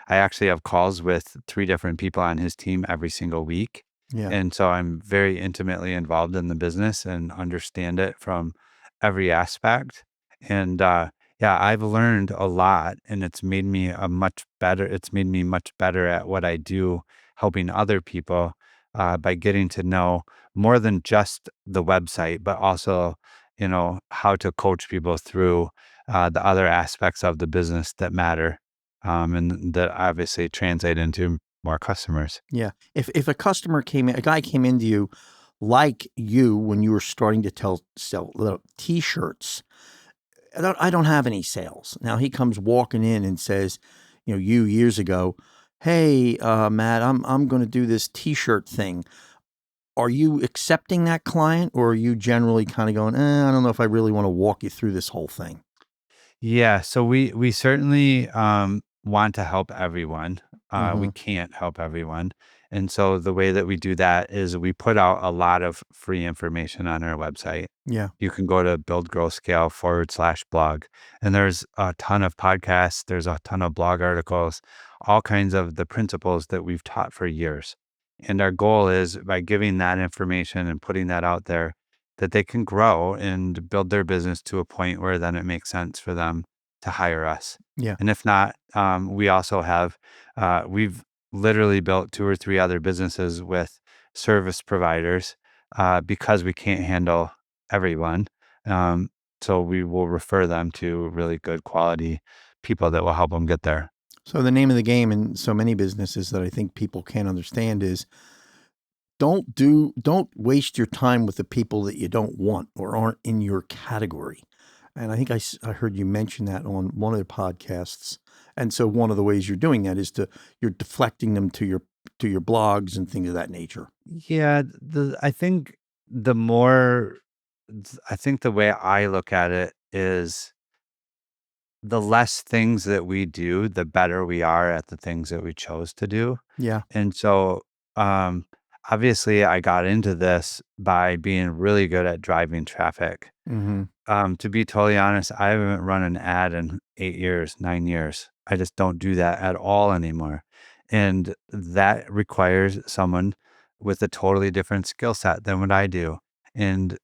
A: actually have calls with 3 different people on his team every single week,
B: Yeah,
A: and so I'm very intimately involved in the business and understand it from every aspect, and, yeah, I've learned a lot, and it's made me much better at what I do, helping other people, by getting to know more than just the website, but also how to coach people through the other aspects of the business that matter, and that obviously translate into more customers.
B: yeah. If a guy came into you like you when you were starting to sell little T-shirts. I don't have any sales. Now he comes walking in and says, you years ago, "Hey, Matt, I'm going to do this T-shirt thing." Are you accepting that client, or are you generally kind of going, I don't know if I really want to walk you through this whole thing?
A: Yeah, so we certainly want to help everyone. We
B: Mm-hmm.
A: can't help everyone, and so the way that we do that is we put out a lot of free information on our website.
B: Yeah,
A: You can go to buildgrowscale/blog, and there's a ton of podcasts. There's a ton of blog articles, all kinds of the principles that we've taught for years. And our goal is by giving that information and putting that out there that they can grow and build their business to a point where then it makes sense for them to hire us.
B: yeah.
A: And if not, we also we've literally built 2 or 3 other businesses with service providers because we can't handle everyone. Um, so we will refer them to really good quality people that will help them get there.
B: So the name of the game in so many businesses that I think people can't understand is don't waste your time with the people that you don't want or aren't in your category. And I think I heard you mention that on one of the podcasts. And so one of the ways you're doing that is you're deflecting them to your blogs and things of that nature.
A: Yeah, the more I think the way I look at it is the less things that we do, the better we are at the things that we chose to do.
B: Yeah.
A: And so, um, obviously, I got into this by being really good at driving traffic.
B: Mm-hmm.
A: To be totally honest, I haven't run an ad in 8 years, 9 years. I just don't do that at all anymore. And that requires someone with a totally different skill set than what I do. And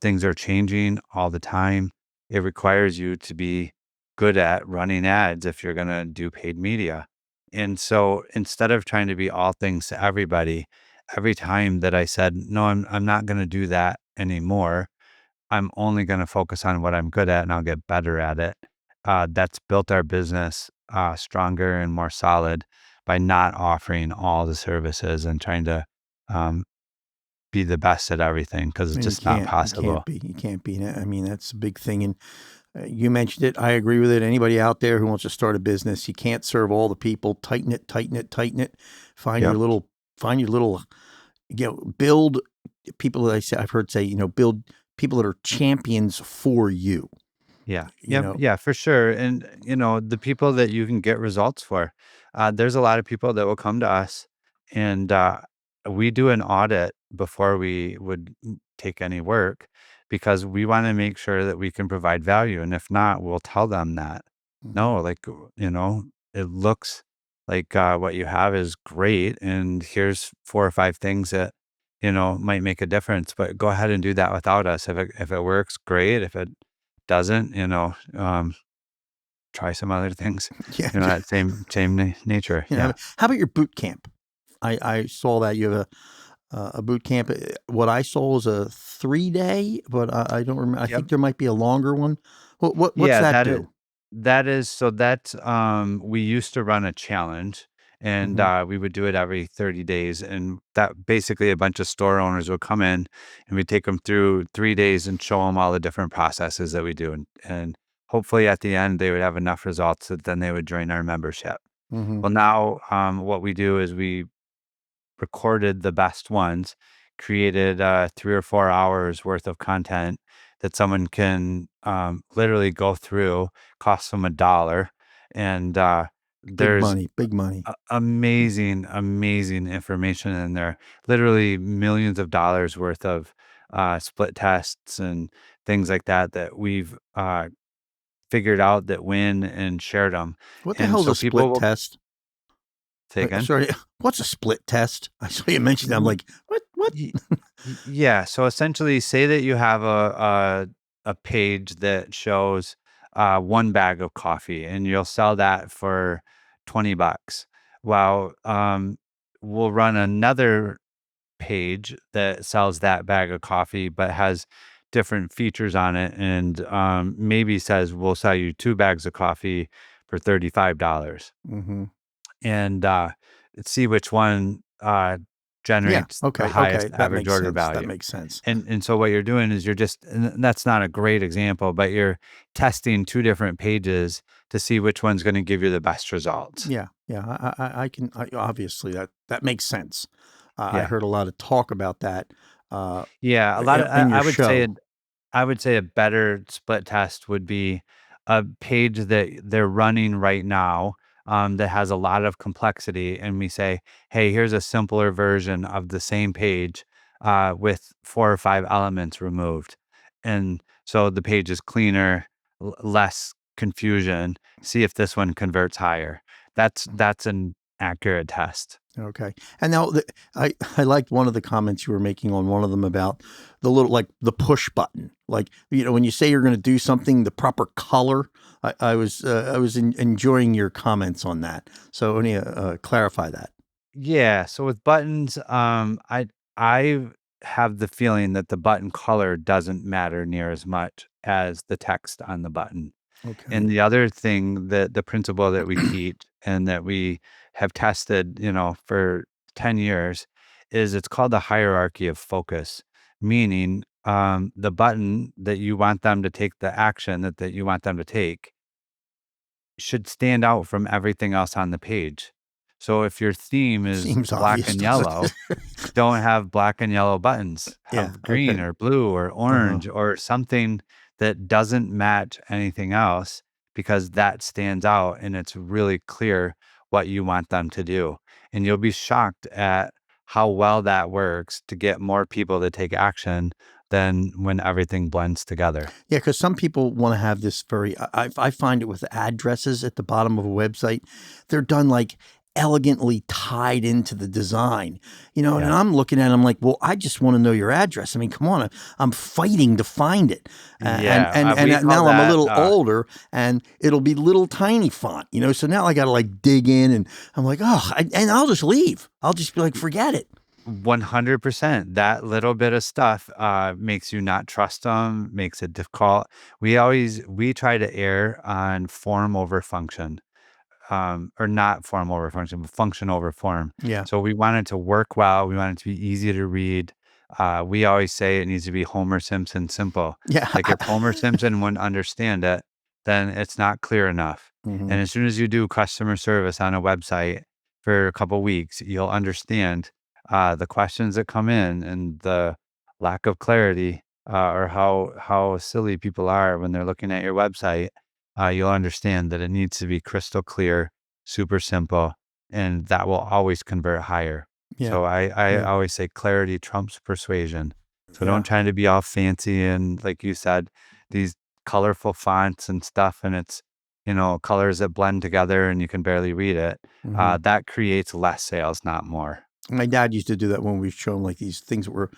A: things are changing all the time. It requires you to be good at running ads if you're going to do paid media. And so instead of trying to be all things to everybody, every time that I said, no, I'm not going to do that anymore, I'm only gonna focus on what I'm good at, and I'll get better at it. That's built our business, stronger and more solid by not offering all the services and trying to, um, be the best at everything because it's
B: And you
A: just not
B: can't, you can't
A: possible.
B: be, you can't be. I mean, that's a big thing. And you mentioned it. I agree with it. Anybody out there who wants to start a business, you can't serve all the people. Tighten it, tighten it, tighten it. Find your
A: Yep.
B: little, find your little, build people that I've heard say, build people that are champions for you,
A: Yeah.
B: you
A: Yep.
B: know?
A: Yeah, for sure. And, the people that you can get results for, there's a lot of people that will come to us and we do an audit before we would take any work because we want to make sure that we can provide value. And if not, we'll tell them that.
B: Mhm.
A: No, like, it looks like what you have is great. And here's 4 or 5 things that, might make a difference, but go ahead and do that without us. If it works, great. If it doesn't, try some other things,
B: Yeah.
A: that same nature. Yeah.
B: How about your boot camp? I saw that you have a boot camp. What I saw was a 3 day, but I don't remember. I
A: Yep.
B: think there might be a longer one. What's
A: Yeah,
B: that do?
A: we used to run a challenge and
B: Hmm.
A: we would do it every 30 days. And that basically a bunch of store owners would come in and we'd take them through 3 days and show them all the different processes that we do. And hopefully at the end they would have enough results that then they would join our membership.
B: Mm-hmm.
A: Well, now what we do is we recorded the best ones, created 3 or 4 hours worth of content that someone can literally go through, costs them $1. And
B: Big
A: there's
B: money, big money.
A: amazing, amazing information in there, literally millions of dollars worth of split tests and things like that that we've figured out that win and shared them.
B: What the
A: And
B: hell's
A: so
B: a
A: people
B: split
A: will
B: test?
A: say again.
B: Sorry, what's a split test? I saw you mention that. I'm like, what? What?
A: Y yeah, so essentially, say that you have a page that shows, 1 bag of coffee, and you'll sell that for 20 bucks. Well, we'll run another page that sells that bag of coffee, but has different features on it, and, maybe says, "We'll sell you 2 bags of coffee for $35."
B: Mm-hmm.
A: And see which one
B: Yeah.
A: generates the
B: Okay.
A: highest
B: Okay. That
A: average
B: makes
A: order
B: sense. That
A: value.
B: makes sense.
A: And so what you're doing is you're just, and that's not a great example, but you're testing 2 different pages to see which one's going to give you the best results.
B: Yeah. Yeah. I can. Obviously, that makes sense. I
A: Yeah.
B: heard a lot of talk about that
A: Yeah. A lot of,
B: in your
A: I would say
B: show.
A: I would say a better split test would be a page that they're running right now, that has a lot of complexity, and we say, "Hey, here's a simpler version of the same page, with 4 or 5 elements removed." And so the page is cleaner, less confusion. See if this one converts higher. That's an accurate test.
B: Okay. And now I liked one of the comments you were making on one of them about the little, like the push button. Like, when you say you're going to do something, the proper color. I was enjoying your comments on that. So let me clarify that.
A: Yeah, so with buttons, I have the feeling that the button color doesn't matter near as much as the text on the button.
B: Okay.
A: And the other thing that the principle that we teach and that we have tested, for 10 years is it's called the hierarchy of focus, meaning the button that you want them to take the action that you want them to take should stand out from everything else on the page. So if your theme is
B: Seems
A: black
B: obvious,
A: and
B: doesn't
A: yellow,
B: it?
A: don't have black and yellow buttons.
B: Yeah.
A: Have green
B: Okay.
A: or blue or
B: Uh-huh.
A: orange or something that doesn't match anything else, because that stands out and it's really clear what you want them to do. And you'll be shocked at how well that works to get more people to take action than when everything blends together.
B: Yeah, because some people want to have this very. I find it with addresses at the bottom of a website, they're done like elegantly tied into the design, and
A: Yeah.
B: I'm looking at them like, well, I just want to know your address. I mean, come on, I'm fighting to find it, and
A: Yeah.
B: and
A: We
B: and
A: call
B: now I'm a
A: that
B: little older, and it'll be little tiny font, so now I got to like dig in, and I'm like, oh, and I'll just leave. I'll just be like, forget it.
A: 100%. That little bit of stuff makes you not trust them, makes it difficult. We try to err on form over function, or not form over function, but function over form.
B: Yeah,
A: So we want it to work well. We want it to be easy to read. We always say it needs to be Homer Simpson simple.
B: yeah.
A: Like if Homer Simpson wouldn't understand it, then it's not clear enough.
B: Hmm.
A: And as soon as you do customer service on a website for a couple weeks, you'll understand the questions that come in and the lack of clarity, or how silly people are when they're looking at your website. You'll understand that it needs to be crystal clear, super simple, and that will always convert higher.
B: Yeah,
A: So I
B: yeah,
A: always say clarity trumps persuasion. So don't
B: yeah.
A: try to be all fancy and, like you said, these colorful fonts and stuff, and it's, colors that blend together and you can barely read it.
B: Hmm.
A: That creates less sales, not more.
B: My dad used to do that when we show him like these things that were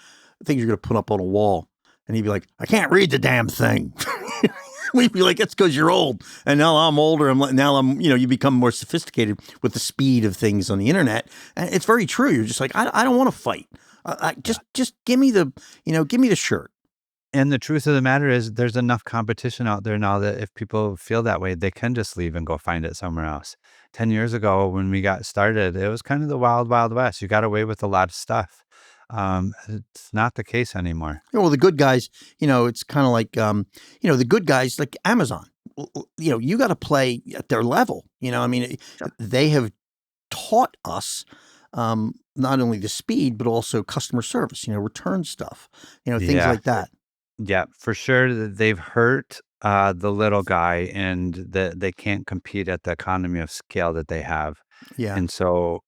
B: things you're going to put up on a wall, and he'd be like, "I can't read the damn thing." We'd be like, "That's because you're old." And now I'm older. Now you become more sophisticated with the speed of things on the internet, and it's very true. You're just like, I don't want to fight. Just give me the shirt.
A: And the truth of the matter is there's enough competition out there now that if people feel that way, they can just leave and go find it somewhere else. 10 years ago when we got started, it was kind of the wild, wild west. You got away with a lot of stuff. It's not the case anymore.
B: Well, the good guys, it's kind of like, the good guys like Amazon. you got to play at their level. I mean,
A: Sure.
B: they have taught us not only the speed, but also customer service, return stuff, things
A: Yeah.
B: like that.
A: Yeah, for sure that they've hurt, the little guy and that they can't compete at the economy of scale that they have.
B: Yeah.
A: And so,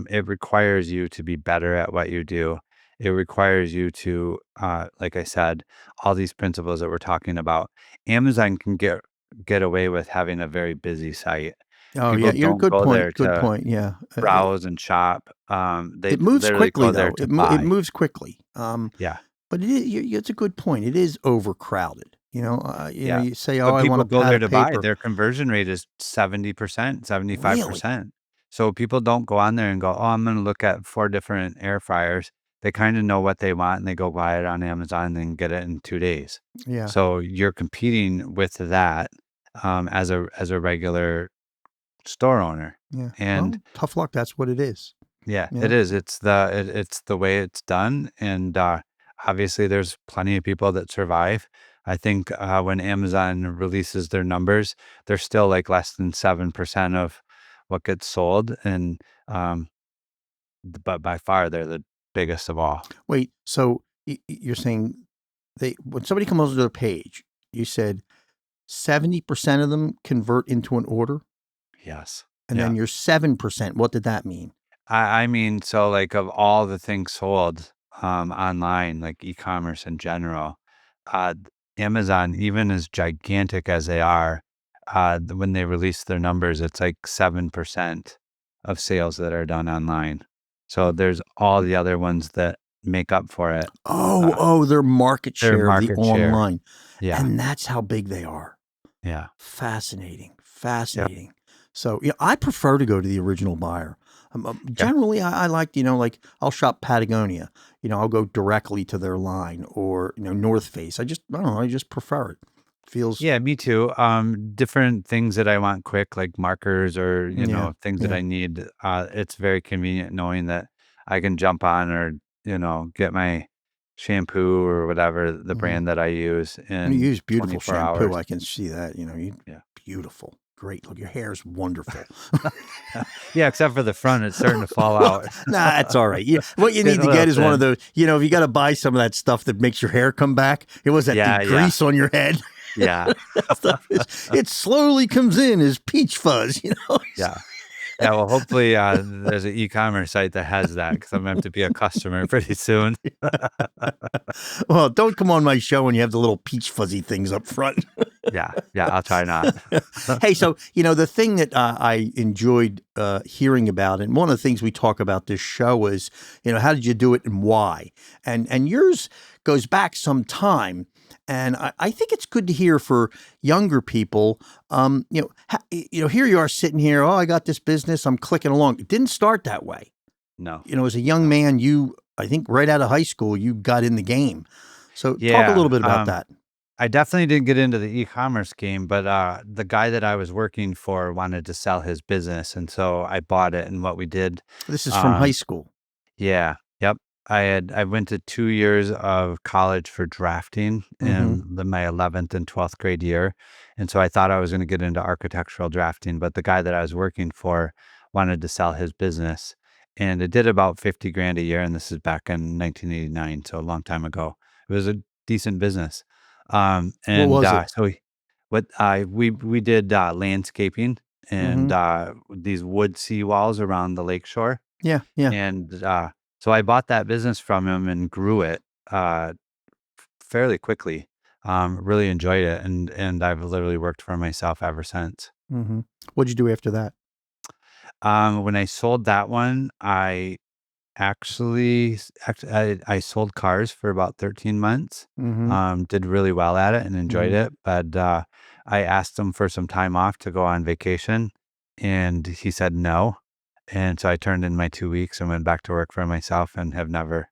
A: it requires you to be better at what you do. It requires you to, like I said, all these principles that we're talking about. Amazon can get away with having a very busy site.
B: Oh,
A: People
B: yeah. You're
A: don't
B: good
A: go
B: point.
A: there
B: Good
A: to
B: point. Yeah.
A: browse and shop. They
B: It moves
A: literally
B: quickly,
A: go there
B: though.
A: to
B: It
A: buy.
B: moves quickly.
A: Yeah,
B: But it's a good point. It is overcrowded.
A: yeah.
B: You say, "Oh,
A: But
B: I want
A: people
B: a
A: go
B: pad
A: there
B: of
A: to buy.
B: paper."
A: Their conversion rate is 70%,
B: Really?
A: 75%. So people don't go on there and go, "Oh, I'm gonna look at 4 different air fryers." They kinda know what they want, and they go buy it on Amazon and get it in 2 days.
B: Yeah.
A: So you're competing with that, as a regular store owner.
B: Yeah.
A: And
B: Well, tough luck. That's what it is.
A: yeah,
B: You
A: it
B: know.
A: is. It's the way it's done, and, obviously, there's plenty of people that survive. I think, when Amazon releases their numbers, they're still, like, less than 7% of what gets sold, and, but by far, they're the biggest of all.
B: Wait. So you're saying when somebody comes to their page, you said 70% of them convert into an order,
A: Yes.
B: and
A: Yeah.
B: then your 7%. What did that mean?
A: I mean, so, like, of all the things sold, online, like e-commerce in general, uh, Amazon, even as gigantic as they are, when they release their numbers, it's like 7% of sales that are done online. So there's all the other ones that make up for it.
B: Oh,
A: Uh,
B: their market
A: their
B: share of the
A: market share.
B: online,
A: Yeah.
B: and that's how big they are.
A: Yeah.
B: Fascinating,
A: Yep.
B: fascinating. So, I prefer to go to the original buyer.
A: Yeah.
B: Generally, I like, like I'll shop Patagonia. I'll go directly to their line or, North Face. I don't know, I just prefer it. Feels,
A: Yeah, me too. Different things that I want quick, like markers or,
B: yeah,
A: things that
B: yeah.
A: I need. It's very convenient knowing that I can jump on or, get my shampoo or whatever the
B: Hmm.
A: brand that I use
B: You
A: in
B: use beautiful
A: 24
B: shampoo.
A: hours.
B: I can see that.
A: Yeah.
B: Beautiful. Great. Look, your hair's wonderful.
A: Yeah, except for the front, it's starting to fall out.
B: Nah, that's all right. What you need
A: Getting a
B: to
A: little
B: get is one of
A: thin.
B: those, if you got to buy some of that stuff that makes your hair come back, it was that the
A: Yeah, yeah,
B: grease on your head.
A: yeah,
B: That stuff it slowly comes in as peach fuzz.
A: yeah. Yeah, well, hopefully, there's an e-commerce site that has that because I'm gonna have to be a customer pretty soon.
B: Well, don't come on my show when you have the little peach fuzzy things up front.
A: Yeah, yeah, I'll try not.
B: Hey, so the thing that I enjoyed hearing about, and one of the things we talk about this show is, how did you do it and why? And yours goes back some time, and I think it's good to hear for younger people. Here you are sitting here. Oh, I got this business. I'm clicking along. It didn't start that way.
A: No,
B: As a young
A: no.
B: man, I think right out of high school, you got in the game. So talk a
A: Yeah,
B: little bit about that.
A: I definitely didn't get into the e-commerce game, but, the guy that I was working for wanted to sell his business, and so I bought it, and what we did,
B: This is from high
A: um
B: school.
A: yeah, yep. I went to 2 years of college for drafting
B: Mm-hmm.
A: in my 11th and 12th grade year, and so I thought I was gonna get into architectural drafting, but the guy that I was working for wanted to sell his business, and it did about 50 grand a year, and this is back in 1989, so a long time ago. It was a decent business.
B: What
A: And,
B: was it?
A: so we did, landscaping and,
B: Mm-hmm.
A: these wood seawalls around the lakeshore,
B: Yeah, yeah.
A: and, so I bought that business from him and grew it, fairly quickly. Really enjoyed it, and I've literally worked for myself ever since.
B: Mm-hmm. What'd you do after that?
A: When I sold that one, I I sold cars for about 13 months.
B: Mm-hmm.
A: Did really well at it and enjoyed
B: Mm-hmm.
A: it, but, I asked him for some time off to go on vacation, and he said no, and so I turned in my 2 weeks and went back to work for myself and have never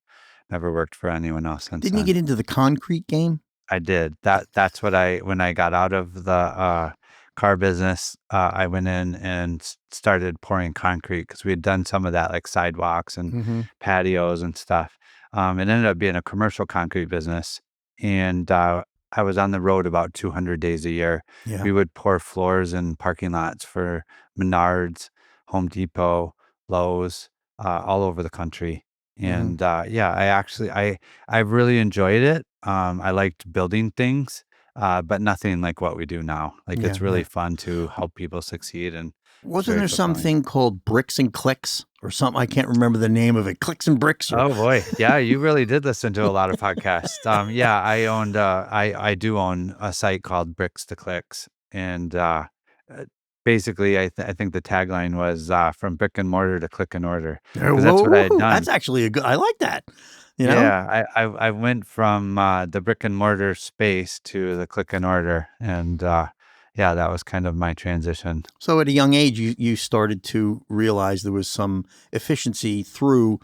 A: worked for anyone else since
B: Didn't you
A: then.
B: get into the concrete game?
A: I did. That's what when I got out of the, car business, I went in and started pouring concrete because we had done some of that, like sidewalks and
B: Mm-hmm.
A: patios and stuff. It ended up being a commercial concrete business, and, I was on the road about 200 days a year.
B: Yeah.
A: We would pour floors in parking lots for Menards, Home Depot, Lowe's, all over the country.
B: Hmm.
A: And yeah, I really enjoyed it. I liked building things, but nothing like what we do now. Like
B: Yeah.
A: it's really
B: Yeah.
A: fun to help people succeed, and it's
B: Wasn't
A: very
B: there
A: fulfilling.
B: something called bricks and clicks or something? I can't remember the name of it. Clicks and bricks or
A: Oh boy. Yeah, you really did listen to a lot of podcasts. Yeah, I do own a site called Bricks to Clicks. And uh, basically I think the tagline was from brick and mortar to click and order,
B: whoa,
A: because that's what I had
B: whoa, that's
A: done.
B: actually a good. I like that. You know.
A: Yeah, I went from the brick and mortar space to the click and order, and yeah, that was kind of my transition.
B: So at a young age, you started to realize there was some efficiency through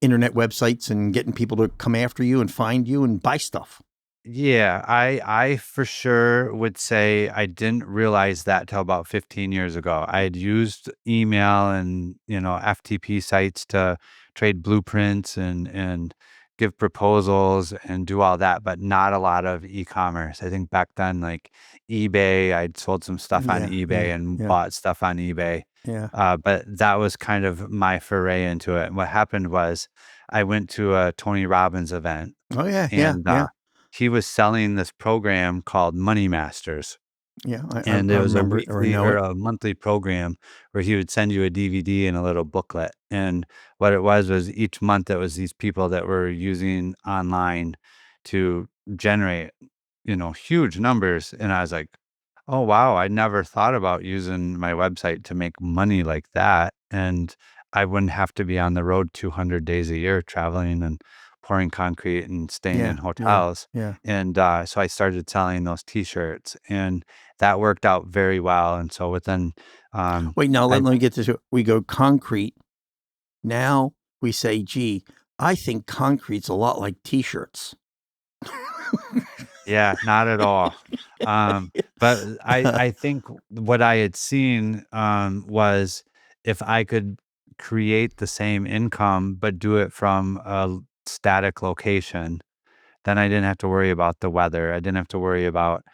B: internet websites and getting people to come after you and find you and buy stuff.
A: Yeah, I for sure would say I didn't realize that till about 15 years ago. I had used email and, FTP sites to trade blueprints and give proposals and do all that, but not a lot of e-commerce. I think back then, like eBay, I'd sold some stuff on
B: Yeah,
A: eBay
B: yeah,
A: and
B: yeah,
A: bought stuff on eBay.
B: yeah.
A: But that was kind of my foray into it. And what happened was I went to a Tony Robbins event,
B: Oh yeah, yeah,
A: and
B: yeah,
A: he was selling this program called Money Masters,
B: yeah.
A: and
B: I
A: it was a
B: remember it or I
A: weekly
B: know
A: or
B: it.
A: a monthly program where he would send you a DVD and a little booklet. And what it was each month it was these people that were using online to generate, huge numbers. And I was like, oh wow, I never thought about using my website to make money like that. And I wouldn't have to be on the road 200 days a year traveling and pouring concrete and staying
B: Yeah,
A: in
B: yeah,
A: hotels.
B: yeah.
A: And so I started selling those t-shirts, and that worked out very well. And so within, um,
B: Wait, now
A: I
B: let me get this. We go concrete. Now we say, gee, I think concrete's a lot like t-shirts.
A: yeah, not at all. But I think what I had seen was if I could create the same income but do it from a static location, then I didn't have to worry about the weather. I didn't have to worry about,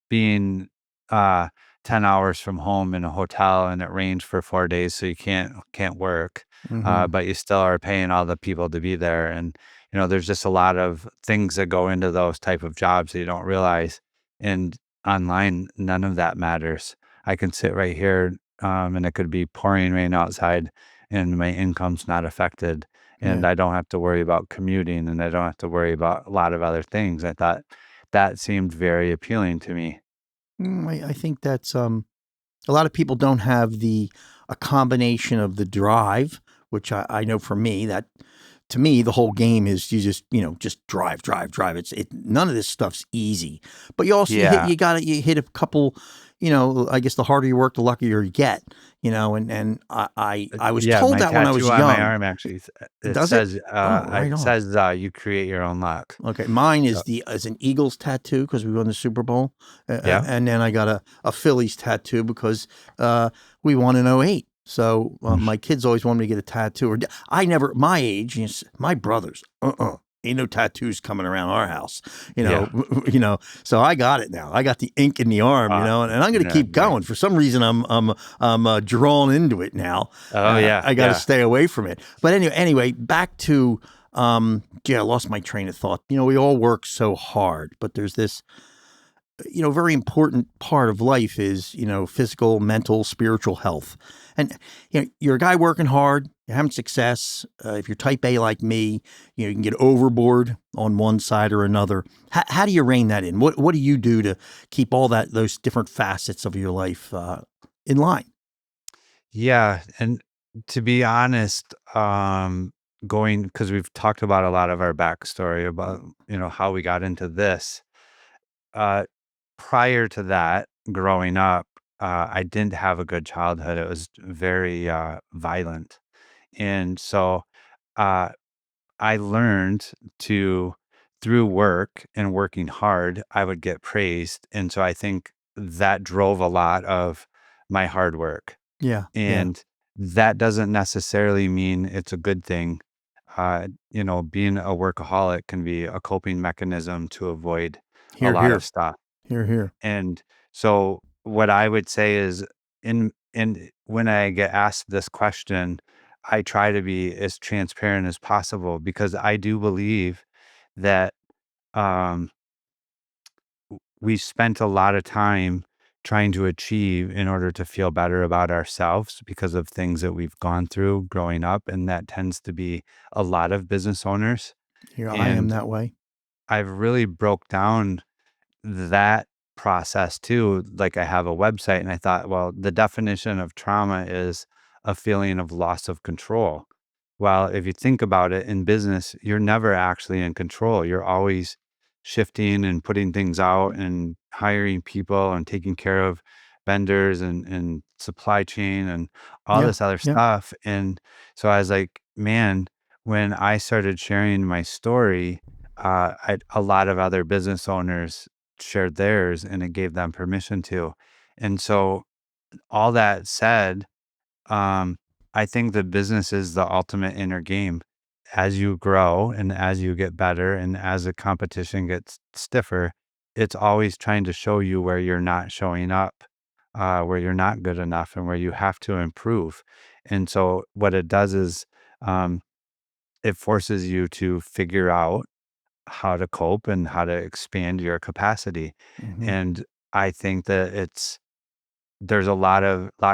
A: being uh 10 hours from home in a hotel and it rains for 4 days so you can't work.
B: Hmm.
A: But you still are paying all the people to be there. And there's just a lot of things that go into those type of jobs that you don't realize. And online, none of that matters. I can sit right here, and it could be pouring rain outside and my income's not affected, and
B: Yeah.
A: I don't have to worry about commuting, and I don't have to worry about a lot of other things. I thought that seemed very appealing to me.
B: I think that's a lot of people don't have the a combination of the drive, which I know for me that to me the whole game is you just just drive, drive, drive. It none of this stuff's easy, but you also
A: Yeah.
B: you hit a couple. I guess the harder you work, the luckier you get. And I was
A: Yeah,
B: told
A: my
B: that when I was
A: tattoo on my
B: young.
A: arm actually it
B: Does it?
A: says,
B: Oh, right on.
A: "You create your own luck."
B: Okay, mine
A: So
B: is the as an Eagles tattoo because we won the Super Bowl,
A: yeah.
B: and then I got a Phillies tattoo because we won in '08. So my kids always wanted me to get a tattoo. I never, my age, my brothers, ain't no tattoos coming around our house,
A: Yeah.
B: So I got it now. I got the ink in the arm, and I'm going to
A: Yeah,
B: keep
A: nice.
B: going. For some reason, I'm drawn into it now.
A: Oh, yeah,
B: I got to
A: yeah.
B: stay away from it. But anyway, back to I lost my train of thought. We all work so hard, but there's this, very important part of life is, physical, mental, spiritual health. And, you're a guy working hard, you're having success. If you're type A like me, you can get overboard on one side or another. How do you rein that in? What do you do to keep all those different facets of your life in line?
A: Yeah, and to be honest, going because we've talked about a lot of our backstory about, how we got into this. Uh, Prior to that, growing up, I didn't have a good childhood. It was very, violent, and so, uh, I learned to through work and working hard, I would get praised, and so I think that drove a lot of my hard work.
B: Yeah, yeah,
A: And that doesn't necessarily mean it's a good thing. Being a workaholic can be a coping mechanism to avoid a
B: Here,
A: lot of
B: here,
A: stuff.
B: here, here.
A: And so what I would say is in when I get asked this question, I try to be as transparent as possible because I do believe that um, we spent a lot of time trying to achieve in order to feel better about ourselves because of things that we've gone through growing up. And that tends to be a lot of business owners.
B: Here, I am
A: And
B: that way.
A: I've really broke down that process too. Like I have a website and I thought, well, the definition of trauma is a feeling of loss of control. Well, if you think about it in business, you're never actually in control. You're always shifting and putting things out and hiring people and taking care of vendors and supply chain and all
B: Yeah,
A: this other
B: yeah.
A: stuff. And so I was like, man, when I started sharing my story, a lot of other business owners shared theirs and it gave them permission to. And so all that said, um, I think the business is the ultimate inner game. As you grow and as you get better and as the competition gets stiffer, it's always trying to show you where you're not showing up, where you're not good enough and where you have to improve. And so what it does is um, it forces you to figure out how to cope and how to expand your capacity.
B: Hmm.
A: And I think that there's a lot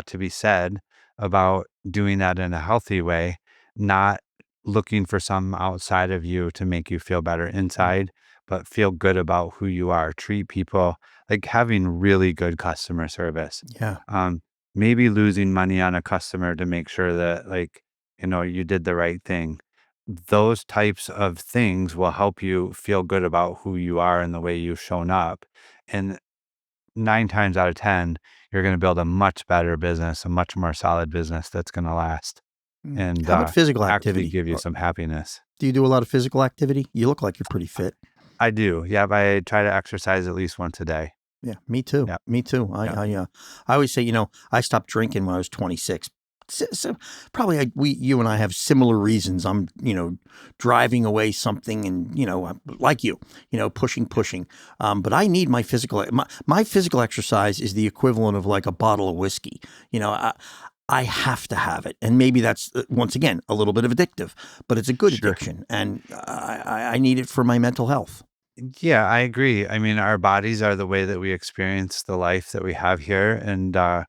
A: to be said about doing that in a healthy way, not looking for something outside of you to make you feel better inside, but feel good about who you are. Treat people like having really good customer service.
B: Yeah.
A: Um, Maybe losing money on a customer to make sure that you did the right thing. Those types of things will help you feel good about who you are and the way you've shown up. And 9 times out of 10, you're gonna build a much better business, a much more solid business that's gonna last and,
B: How about physical
A: actually
B: activity?
A: give you some happiness.
B: Do you do a lot of physical activity? You look like you're pretty fit.
A: I do, yeah, I try to exercise at least once a day.
B: Yeah, me too.
A: Yep,
B: Me too.
A: yep,
B: I always say, I stopped drinking when I was 26. So probably you and I have similar reasons. I'm, driving away something and, I'm like pushing. But I need my physical exercise is the equivalent of like a bottle of whiskey. I have to have it. And maybe that's, once again, a little bit of addictive, but it's a good
A: sure.
B: addiction. And I need it for my mental health.
A: Yeah, I agree. I mean, our bodies are the way that we experience the life that we have here, and, I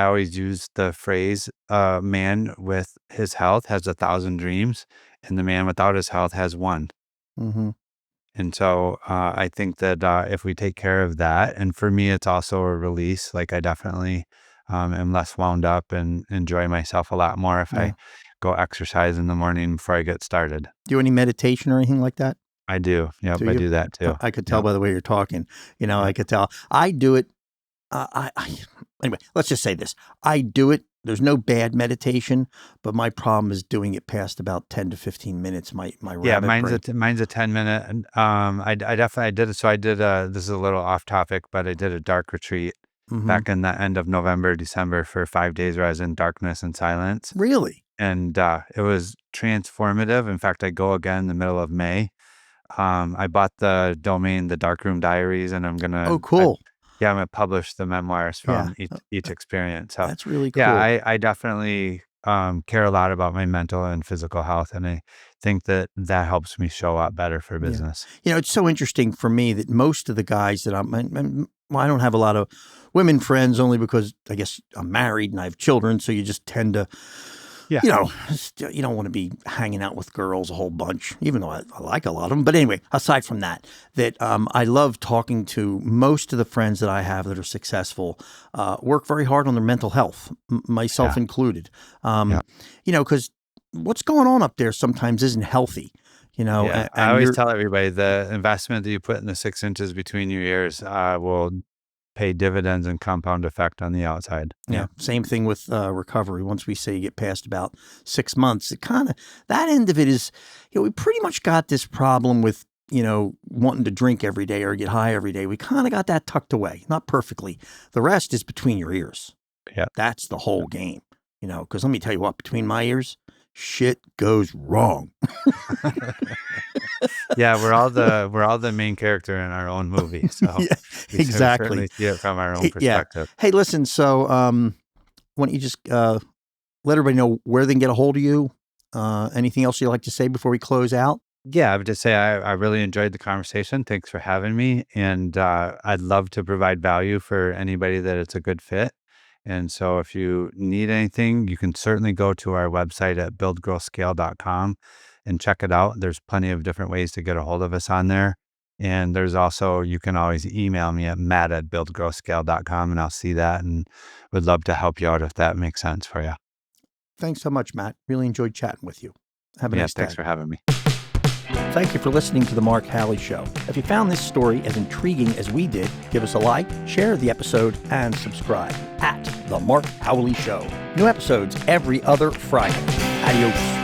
A: always use the phrase, "Man with his health has 1,000 dreams, and the man without his health has one."
B: Hmm.
A: And so, I think that, if we take care of that and for me, it's also a release, like, I definitely, am less wound up and enjoy myself a lot more if
B: Yeah.
A: I go exercise in the morning before I get started.
B: Do any meditation or anything like that?
A: I do. Yep,
B: Do
A: I
B: you?
A: do that too.
B: I could tell
A: Yep,
B: by the way you're talking. I
A: yep.
B: could tell. I do it. Anyway, let's just say this. I do it. There's no bad meditation, but my problem is doing it past about 10 to 15 minutes. My
A: Yeah,
B: rabbit brain.
A: mine's a 10-minute, and, I definitely I did it so I did this is a little off topic, but I did a dark retreat
B: Hmm.
A: back in the end of November, December for 5 days where I was in darkness and silence,
B: Really?
A: and, it was transformative. In fact, I go again in the middle of May. I bought the domain, The Darkroom Diaries, and
B: Oh, cool.
A: I'm gonna publish the memoirs
B: Yeah,
A: from each experience. So,
B: that's really
A: yeah,
B: cool.
A: I definitely care a lot about my mental and physical health, and I think that that helps me show up better for
B: Yeah.
A: business.
B: It's so interesting for me that most of the guys that well, I don't have a lot of women friends only because I guess I'm married and I have children. So you just tend to,
A: Yeah,
B: you don't want to be hanging out with girls a whole bunch, even though I like a lot of them. But anyway, aside from that, I love talking to most of the friends that I have that are successful, work very hard on their mental health, myself
A: yeah,
B: included.
A: yeah,
B: Because what's going on up there sometimes isn't healthy,
A: yeah. I
B: and
A: always
B: you're,
A: tell everybody the investment that you put in the 6 inches between your ears will pay dividends and compound effect on the outside.
B: yeah,
A: Yeah,
B: same thing with recovery. Once we say you get past about 6 months, it kind of that end of it is, we pretty much got this problem with wanting to drink every day or get high every day. We kind of got that tucked away, not perfectly. The rest is between your ears.
A: yeah.
B: That's the whole game, Because let me tell you what, between my ears, shit goes wrong.
A: Yeah, we're all the main character in our own movie, so
B: Yeah,
A: we
B: exactly.
A: certainly see it from our own
B: Yeah.
A: perspective.
B: Hey, listen, so why don't you just let everybody know where they can get a hold of you? Anything else you'd like to say before we close out?
A: Yeah, I would just say I really enjoyed the conversation. Thanks for having me, and I'd love to provide value for anybody that it's a good fit. And so if you need anything, you can certainly go to our website at buildgrowscale.com and check it out. There's plenty of different ways to get a hold of us on there. And there's also, you can always email me at matt@buildgrowscale.com and I'll see that and would love to help you out if that makes sense for you.
B: Thanks so much, Matt. Really enjoyed chatting with you. Have a
A: Yeah,
B: nice
A: thanks
B: day.
A: for having me.
B: Thank you for listening to The Mark Halley Show. If you found this story as intriguing as we did, give us a like, share the episode, and subscribe at The Mark Howley Show. New episodes every other Friday. Adios.